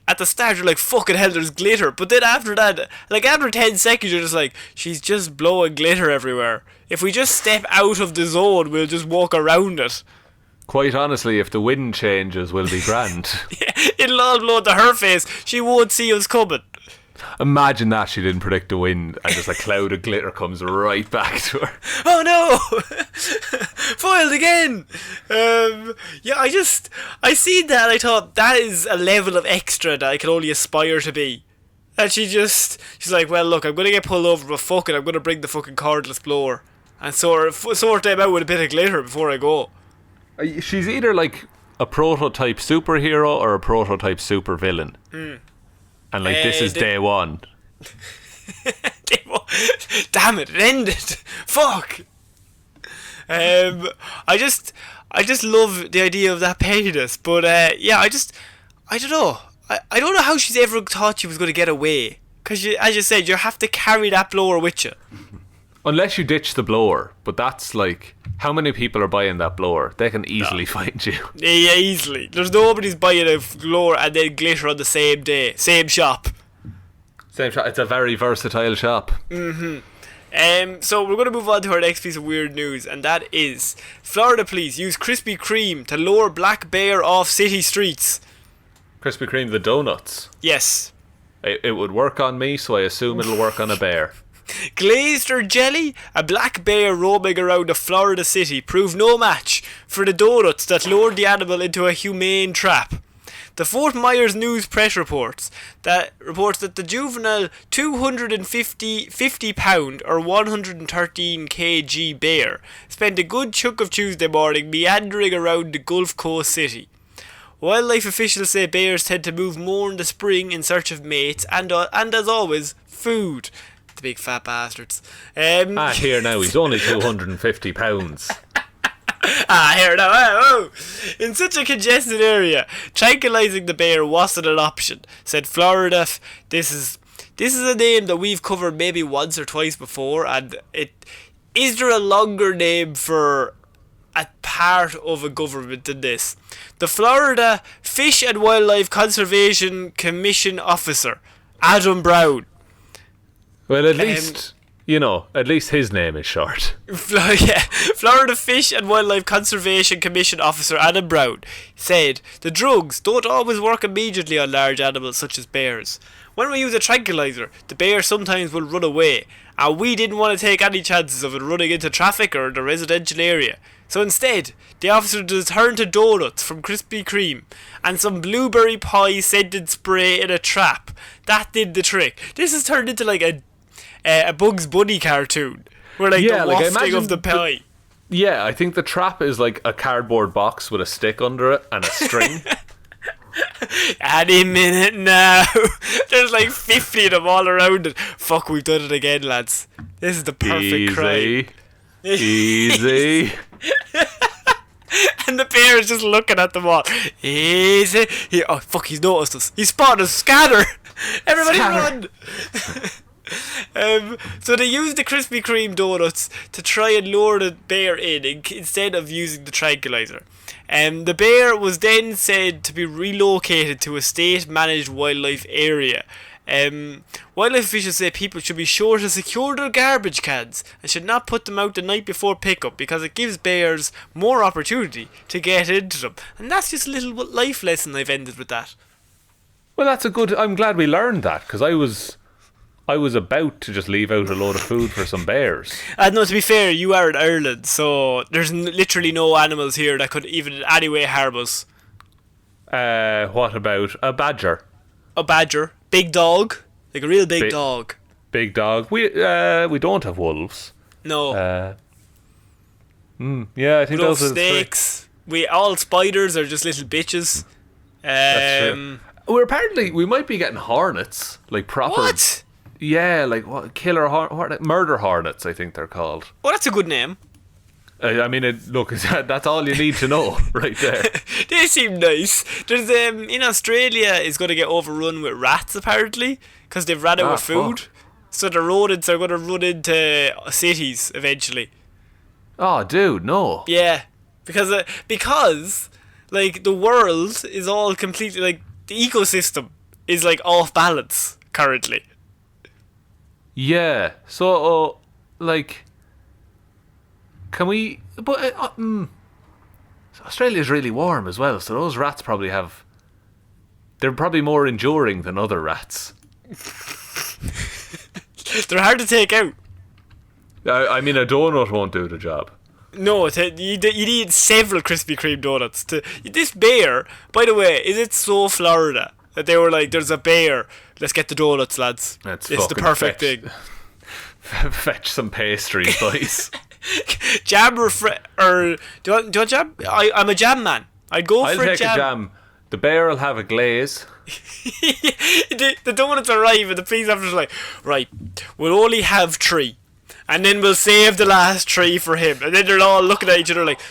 Speaker 1: at the start, are like, fucking hell, there's glitter. But then after that, after 10 seconds, you're just like, she's just blowing glitter everywhere. If we just step out of the zone, we'll just walk around it.
Speaker 2: Quite honestly, if the wind changes, we'll be grand.
Speaker 1: Yeah, it'll all blow into her face. She won't see us coming.
Speaker 2: Imagine that she didn't predict the wind and just a cloud of glitter comes right back to her.
Speaker 1: Oh no! Foiled again! Yeah, I seen that and I thought that is a level of extra that I can only aspire to be. And she's like, well look, I'm gonna get pulled over, but fuck it, I'm gonna bring the fucking cordless blower and sort them out with a bit of glitter before I go.
Speaker 2: She's either a prototype superhero or a prototype supervillain. And this is day one.
Speaker 1: Damn it ended. Fuck. I just love the idea of that pettiness, but yeah, I don't know. I don't know how she's ever thought she was going to get away. Because as you said, you have to carry that blower with you.
Speaker 2: Unless you ditch the blower, but that's how many people are buying that blower? They can easily find you.
Speaker 1: Yeah, easily. There's nobody's buying a blower and then glitter on the same day. Same shop.
Speaker 2: Same shop. It's a very versatile shop.
Speaker 1: So we're going to move on to our next piece of weird news, and that is Florida police use Krispy Kreme to lure black bear off city streets.
Speaker 2: Krispy Kreme, the donuts.
Speaker 1: Yes.
Speaker 2: It would work on me, so I assume it'll work on a bear.
Speaker 1: Glazed or jelly, a black bear roaming around a Florida city proved no match for the donuts that lured the animal into a humane trap. The Fort Myers News Press reports that the juvenile 250 pound or 113 kg bear spent a good chunk of Tuesday morning meandering around the Gulf Coast city. Wildlife officials say bears tend to move more in the spring in search of mates and as always, food. The big fat bastards.
Speaker 2: Here now, he's only 250 pounds.
Speaker 1: Here now. Oh. In such a congested area, tranquilizing the bear wasn't an option, said Florida. This is a name that we've covered maybe once or twice before, and is there a longer name for a part of a government than this? The Florida Fish and Wildlife Conservation Commission officer, Adam Brown.
Speaker 2: Well, at least his name is short.
Speaker 1: Florida Fish and Wildlife Conservation Commission officer Adam Brown said the drugs don't always work immediately on large animals such as bears. When we use a tranquilizer, the bear sometimes will run away, and we didn't want to take any chances of it running into traffic or the residential area. So instead, the officer turned to donuts from Krispy Kreme and some blueberry pie scented spray in a trap. That did the trick. This has turned into a Bugs Bunny cartoon where the wafting of the pie.
Speaker 2: I think the trap is a cardboard box with a stick under it and a string.
Speaker 1: Any minute now. There's 50 of them all around it. Fuck, we've done it again, lads. This is the perfect crime.
Speaker 2: Easy.
Speaker 1: And the bear is just looking at them all. Easy. Oh fuck, he's noticed us. He's spotted us. Scatter. Everybody run. So they used the Krispy Kreme donuts to try and lure the bear in instead of using the tranquilizer. The bear was then said to be relocated to a state-managed wildlife area. Wildlife officials say people should be sure to secure their garbage cans and should not put them out the night before pickup because it gives bears more opportunity to get into them. And that's just a little life lesson I've ended with that.
Speaker 2: Well, that's a good... I'm glad we learned that, because I was about to just leave out a load of food for some bears.
Speaker 1: No, to be fair, you are in Ireland, so there's literally no animals here that could even in any way harm us.
Speaker 2: What about a badger?
Speaker 1: A badger. Big dog. Like a real big dog.
Speaker 2: Big dog. We don't have wolves.
Speaker 1: No.
Speaker 2: Yeah, I think those are
Speaker 1: snakes. All spiders are just little bitches.
Speaker 2: That's true. We might be getting hornets, like proper.
Speaker 1: What?
Speaker 2: Yeah, like what? Killer murder hornets, I think they're called.
Speaker 1: Oh, that's a good name.
Speaker 2: I mean, look, that's all you need to know, right there.
Speaker 1: They seem nice. There's in Australia is going to get overrun with rats apparently because they've ran out of food. Fuck. So the rodents are going to run into cities eventually.
Speaker 2: Oh, dude, no.
Speaker 1: Yeah, because like the world is all completely like the ecosystem is like off balance currently.
Speaker 2: Yeah. So like. Can we... But Australia's really warm as well, so those rats probably have... They're probably more enduring than other rats.
Speaker 1: They're hard to take out.
Speaker 2: I mean, a donut won't do the job.
Speaker 1: No, you need several Krispy Kreme donuts. This bear, by the way, is it so Florida that they were like, there's a bear, let's get the donuts, lads. It's the perfect thing.
Speaker 2: Fetch some pastries, boys.
Speaker 1: Jam or do you want jam? I'm a jam man. I'll take
Speaker 2: a jam. The bear will have a glaze.
Speaker 1: the donuts arrive and the police officer's like, right, we'll only have 3 and then we'll save the last 3 for him. And then they're all looking at each other like,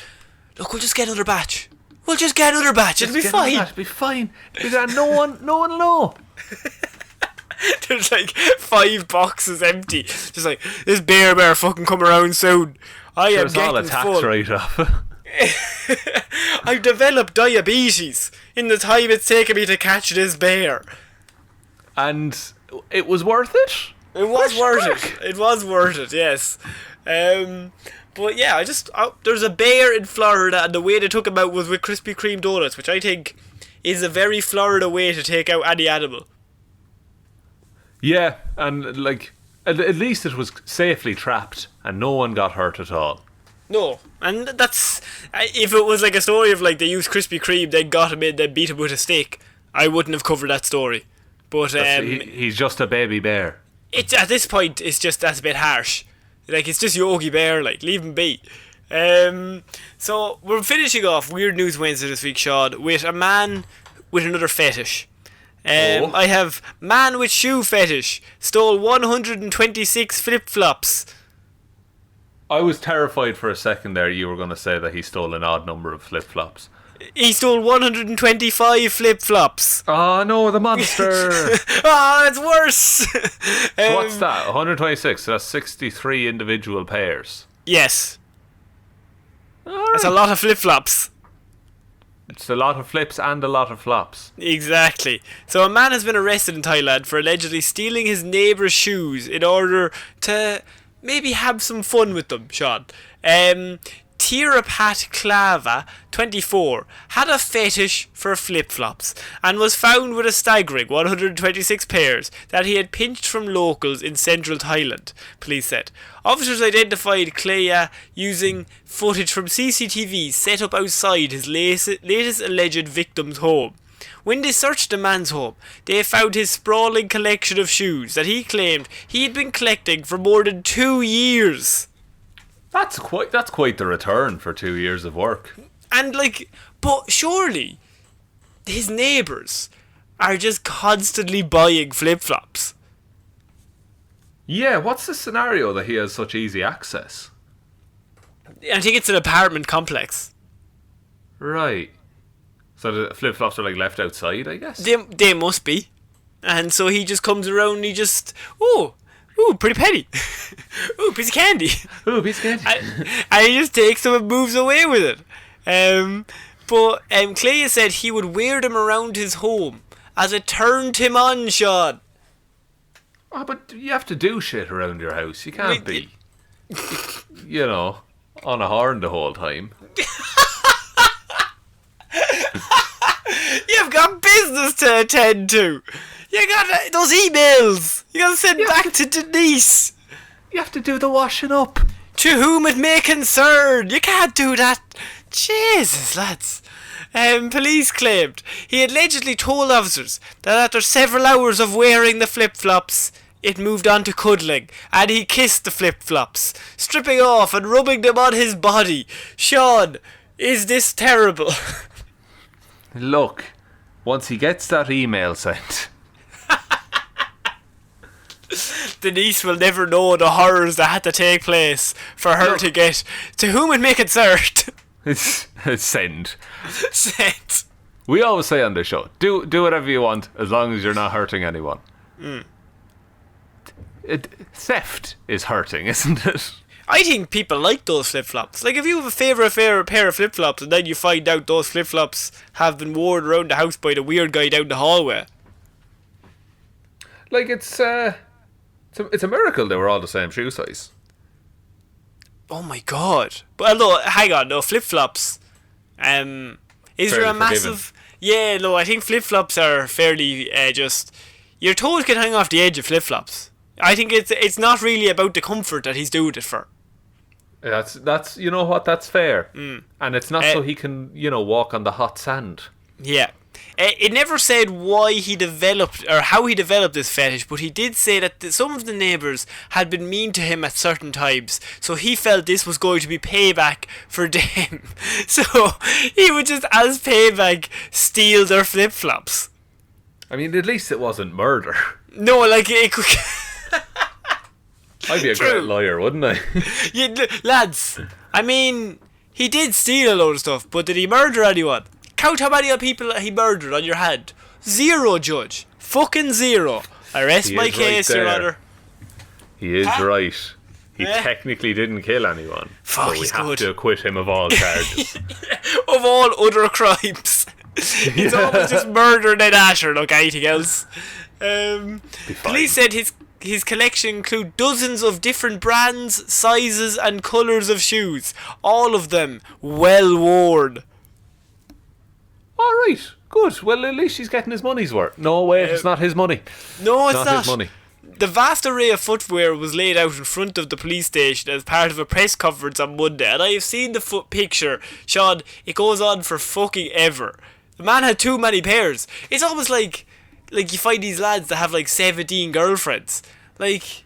Speaker 1: look, we'll just get another batch. It'll be fine.
Speaker 2: It'll be fine. No one will know.
Speaker 1: There's like 5 boxes empty. Just like, this bear fucking come around soon. I am getting
Speaker 2: all a tax
Speaker 1: full.
Speaker 2: write-off.
Speaker 1: I've developed diabetes in the time it's taken me to catch this bear.
Speaker 2: And it was worth it?
Speaker 1: It was worth it, yes. But yeah, there's a bear in Florida and the way they took him out was with Krispy Kreme donuts, which I think is a very Florida way to take out any animal.
Speaker 2: Yeah, and like at least it was safely trapped and no one got hurt at all.
Speaker 1: No, and that's if it was like a story of like they used Krispy Kreme, they got him in, then beat him with a stick, I wouldn't have covered that story. But
Speaker 2: he's just a baby bear.
Speaker 1: It's at this point, that's a bit harsh. Like it's just Yogi Bear, like leave him be. So we're finishing off Weird News Wednesday this week, Sean, with a man with another fetish. I have man with shoe fetish stole 126 flip-flops.
Speaker 2: I was terrified for a second there you were going to say that he stole an odd number of flip-flops.
Speaker 1: He stole 125 flip-flops.
Speaker 2: Oh no, the monster.
Speaker 1: Oh, it's worse.
Speaker 2: So what's that? 126, so that's 63 individual pairs.
Speaker 1: Yes.
Speaker 2: Right.
Speaker 1: That's a lot of flip-flops.
Speaker 2: It's a lot of flips and a lot of flops. Ciara
Speaker 1: So a man has been arrested in Thailand for allegedly stealing his neighbour's shoes in order to maybe have some fun with them, Sean. Tirapat Clava, 24, had a fetish for flip-flops and was found with a staggering 126 pairs that he had pinched from locals in central Thailand, police said. Officers identified Clarke using footage from CCTV set up outside his latest alleged victim's home. When they searched the man's home, they found his sprawling collection of shoes that he claimed he had been collecting for more than 2 years.
Speaker 2: That's quite the return for 2 years of work.
Speaker 1: And but surely his neighbours are just constantly buying flip-flops.
Speaker 2: Yeah, what's the scenario that he has such easy access?
Speaker 1: I think it's an apartment complex.
Speaker 2: Right. So the flip-flops are left outside, I guess?
Speaker 1: They must be. And so he just comes around and he just... Ooh, pretty penny. Ooh, piece of candy.
Speaker 2: Ooh, piece of candy.
Speaker 1: and he just takes them and moves away with it. But Clarke said he would wear them around his home as it turned him on, Sean.
Speaker 2: Oh, but you have to do shit around your house. You can't be, on a horn the whole time.
Speaker 1: You've got business to attend to. You got those emails. You got to send back to Denise.
Speaker 2: You have to do the washing up.
Speaker 1: To whom it may concern. You can't do that. Jesus, lads. Police claimed he allegedly told officers that after several hours of wearing the flip-flops, it moved on to cuddling, and he kissed the flip-flops, stripping off and rubbing them on his body. Sean, is this terrible?
Speaker 2: Look, once he gets that email sent...
Speaker 1: Denise will never know the horrors that had to take place for her to get to whom it may concern.
Speaker 2: It's send.
Speaker 1: Send.
Speaker 2: We always say on this show, do whatever you want as long as you're not hurting anyone. Theft is hurting, isn't it?
Speaker 1: I think people like those flip-flops. Like, if you have a favourite pair of flip-flops and then you find out those flip-flops have been worn around the house by the weird guy down the hallway.
Speaker 2: Like, it's a miracle they were all the same shoe size.
Speaker 1: Oh my god. But no, hang on, no, flip-flops. Is there a massive... Yeah, no, I think flip-flops are fairly just... Your toes can hang off the edge of flip-flops. I think it's not really about the comfort that he's doing it for.
Speaker 2: That's you know what, that's fair. And it's not so he can, walk on the hot sand.
Speaker 1: Yeah. It never said why he developed or how he developed this fetish, but he did say that some of the neighbours had been mean to him at certain times, so he felt this was going to be payback for them. So he would just, as payback, steal their flip-flops.
Speaker 2: I mean, at least it wasn't murder.
Speaker 1: No, like, it could...
Speaker 2: I'd be a great lawyer, wouldn't I?
Speaker 1: Lads, I mean, he did steal a load of stuff, but did he murder anyone? Count how many people he murdered on your hand. 0, Judge. Fucking 0. I rest my case, Your Honour.
Speaker 2: He is right. He technically didn't kill anyone.
Speaker 1: Fuck,
Speaker 2: so we have to acquit him of all charges.
Speaker 1: Of all other crimes. He's always just murdering Ed Asher, like anything else. Police said his collection include dozens of different brands, sizes and colours of shoes. All of them well worn.
Speaker 2: Alright, good. Well, at least he's getting his money's worth. No, wait, it's not his money.
Speaker 1: No, it's not
Speaker 2: his money.
Speaker 1: The vast array of footwear was laid out in front of the police station as part of a press conference on Monday, and I have seen the foot picture. Sean, it goes on for fucking ever. The man had too many pairs. It's almost like you find these lads that have like 17 girlfriends. Like,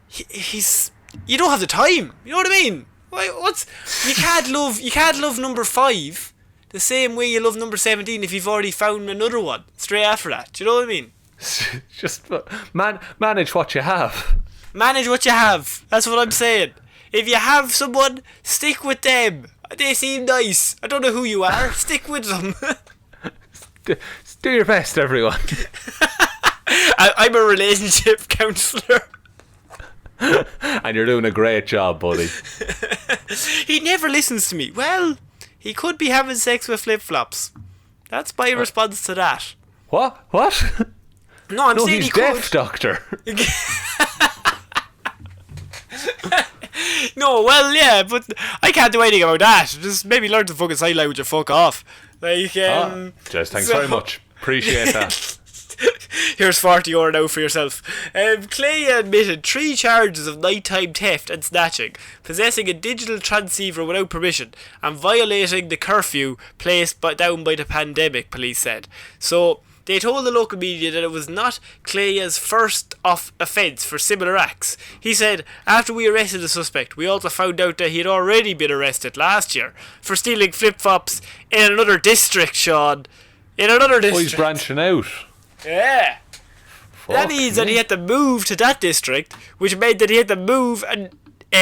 Speaker 1: he's... You don't have the time. You know what I mean? You can't love number 5 the same way you love number 17 if you've already found another one straight after that. Do you know what I mean?
Speaker 2: Just manage what you have.
Speaker 1: Manage what you have. That's what I'm saying. If you have someone, stick with them. They seem nice. I don't know who you are. Stick with them.
Speaker 2: Do your best, everyone.
Speaker 1: I'm a relationship counsellor.
Speaker 2: And you're doing a great job, buddy.
Speaker 1: He never listens to me. Well, he could be having sex with flip-flops. That's my response to that.
Speaker 2: What?
Speaker 1: No, I'm saying
Speaker 2: he's
Speaker 1: he could.
Speaker 2: deaf, doctor.
Speaker 1: No, well, yeah, but I can't do anything about that. Just maybe learn to fucking sign language and fuck off. Like,
Speaker 2: Jess, thanks very much. Appreciate that.
Speaker 1: Here's €40 now for yourself. Clay admitted 3 charges of nighttime theft and snatching, possessing a digital transceiver without permission, and violating the curfew placed down by the pandemic, police said. So, they told the local media that it was not Clay's first offence for similar acts. He said, after we arrested the suspect, we also found out that he had already been arrested last year for stealing flip-flops in another district, Sean. In another district.
Speaker 2: Oh, he's branching out.
Speaker 1: Yeah. That means that he had to move to that district, which meant that he had to move and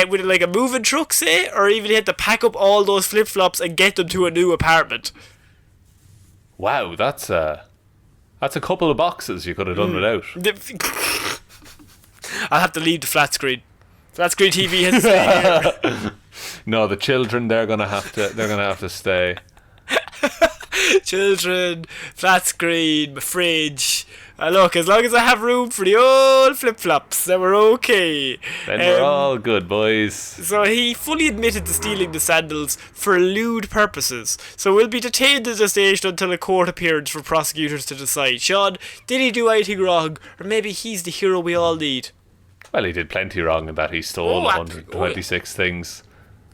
Speaker 1: with like a moving truck, say, or even he had to pack up all those flip-flops and get them to a new apartment.
Speaker 2: Wow, that's a couple of boxes you could have done without.
Speaker 1: I'll have to leave the flat screen. Flat screen TV has to stay here.
Speaker 2: No, the children, they're gonna have to stay.
Speaker 1: Children, flat screen, my fridge, Look, as long as I have room for the old flip-flops, then we're okay.
Speaker 2: Then we're all good, boys.
Speaker 1: So he fully admitted to stealing the sandals for lewd purposes. So we'll be detained at the station until a court appearance for prosecutors to decide. Sean, did he do anything wrong? Or maybe he's the hero we all need?
Speaker 2: Well, he did plenty wrong in that he stole 126 things.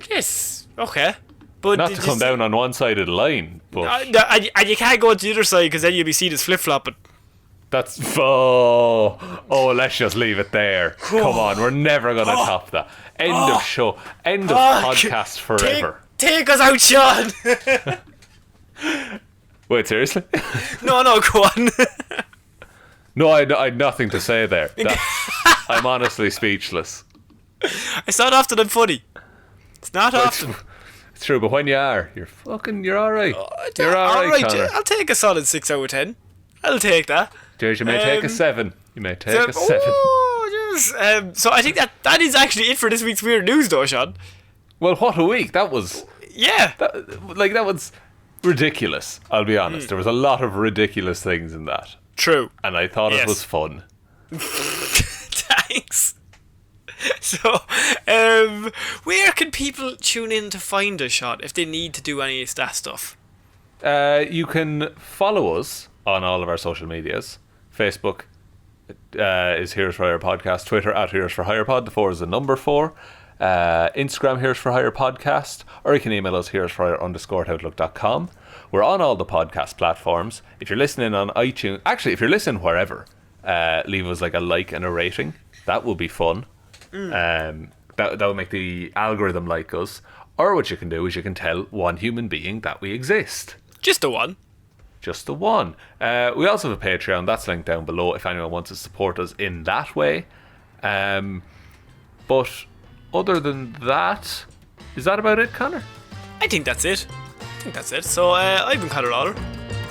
Speaker 1: Yes, okay. But
Speaker 2: not to come down on one side of the line, but...
Speaker 1: and you can't go to the other side because then you'll be seen as flip-flopping.
Speaker 2: That's... let's just leave it there. Come on, we're never going to top that. End of show. End of podcast forever.
Speaker 1: Take us out, Sean!
Speaker 2: Wait, seriously?
Speaker 1: No, go on.
Speaker 2: No, I had nothing to say there. I'm honestly speechless.
Speaker 1: It's not often I'm funny. It's not often.
Speaker 2: It's true, but when you are, you're alright. You're alright, Connor.
Speaker 1: I'll take a solid 6 out of 10. I'll take that.
Speaker 2: Cheers, you may take a 7. You may take a 7.
Speaker 1: Oh, yes. So I think that is actually it for this week's Weird News, though, Sean.
Speaker 2: Well, what a week. That was...
Speaker 1: Yeah.
Speaker 2: That was ridiculous, I'll be honest. There was a lot of ridiculous things in that.
Speaker 1: True.
Speaker 2: And I thought it was fun.
Speaker 1: Thanks. So, where can people tune in to find us, Sean, if they need to do any of that stuff?
Speaker 2: You can follow us on all of our social medias. Facebook is Heroes for Hire Podcast. Twitter at Heroes for Hire Pod. The 4 is the number 4. Instagram Heroes for Hire Podcast. Or you can email us heroesforhire_outlook.com. We're on all the podcast platforms. If you're listening on iTunes, actually, if you're listening wherever, leave us like a like and a rating. That will be fun. That will make the algorithm like us. Or what you can do is you can tell one human being that we exist.
Speaker 1: Just the one.
Speaker 2: Just the one. We also have a Patreon. That's linked down below if anyone wants to support us in that way. But other than that, is that about it, Connor?
Speaker 1: I think that's it. So I've been Ciara Lawler.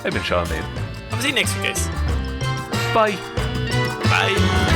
Speaker 2: I've been Sean Mead.
Speaker 1: I'll see you next week, guys.
Speaker 2: Bye.
Speaker 1: Bye.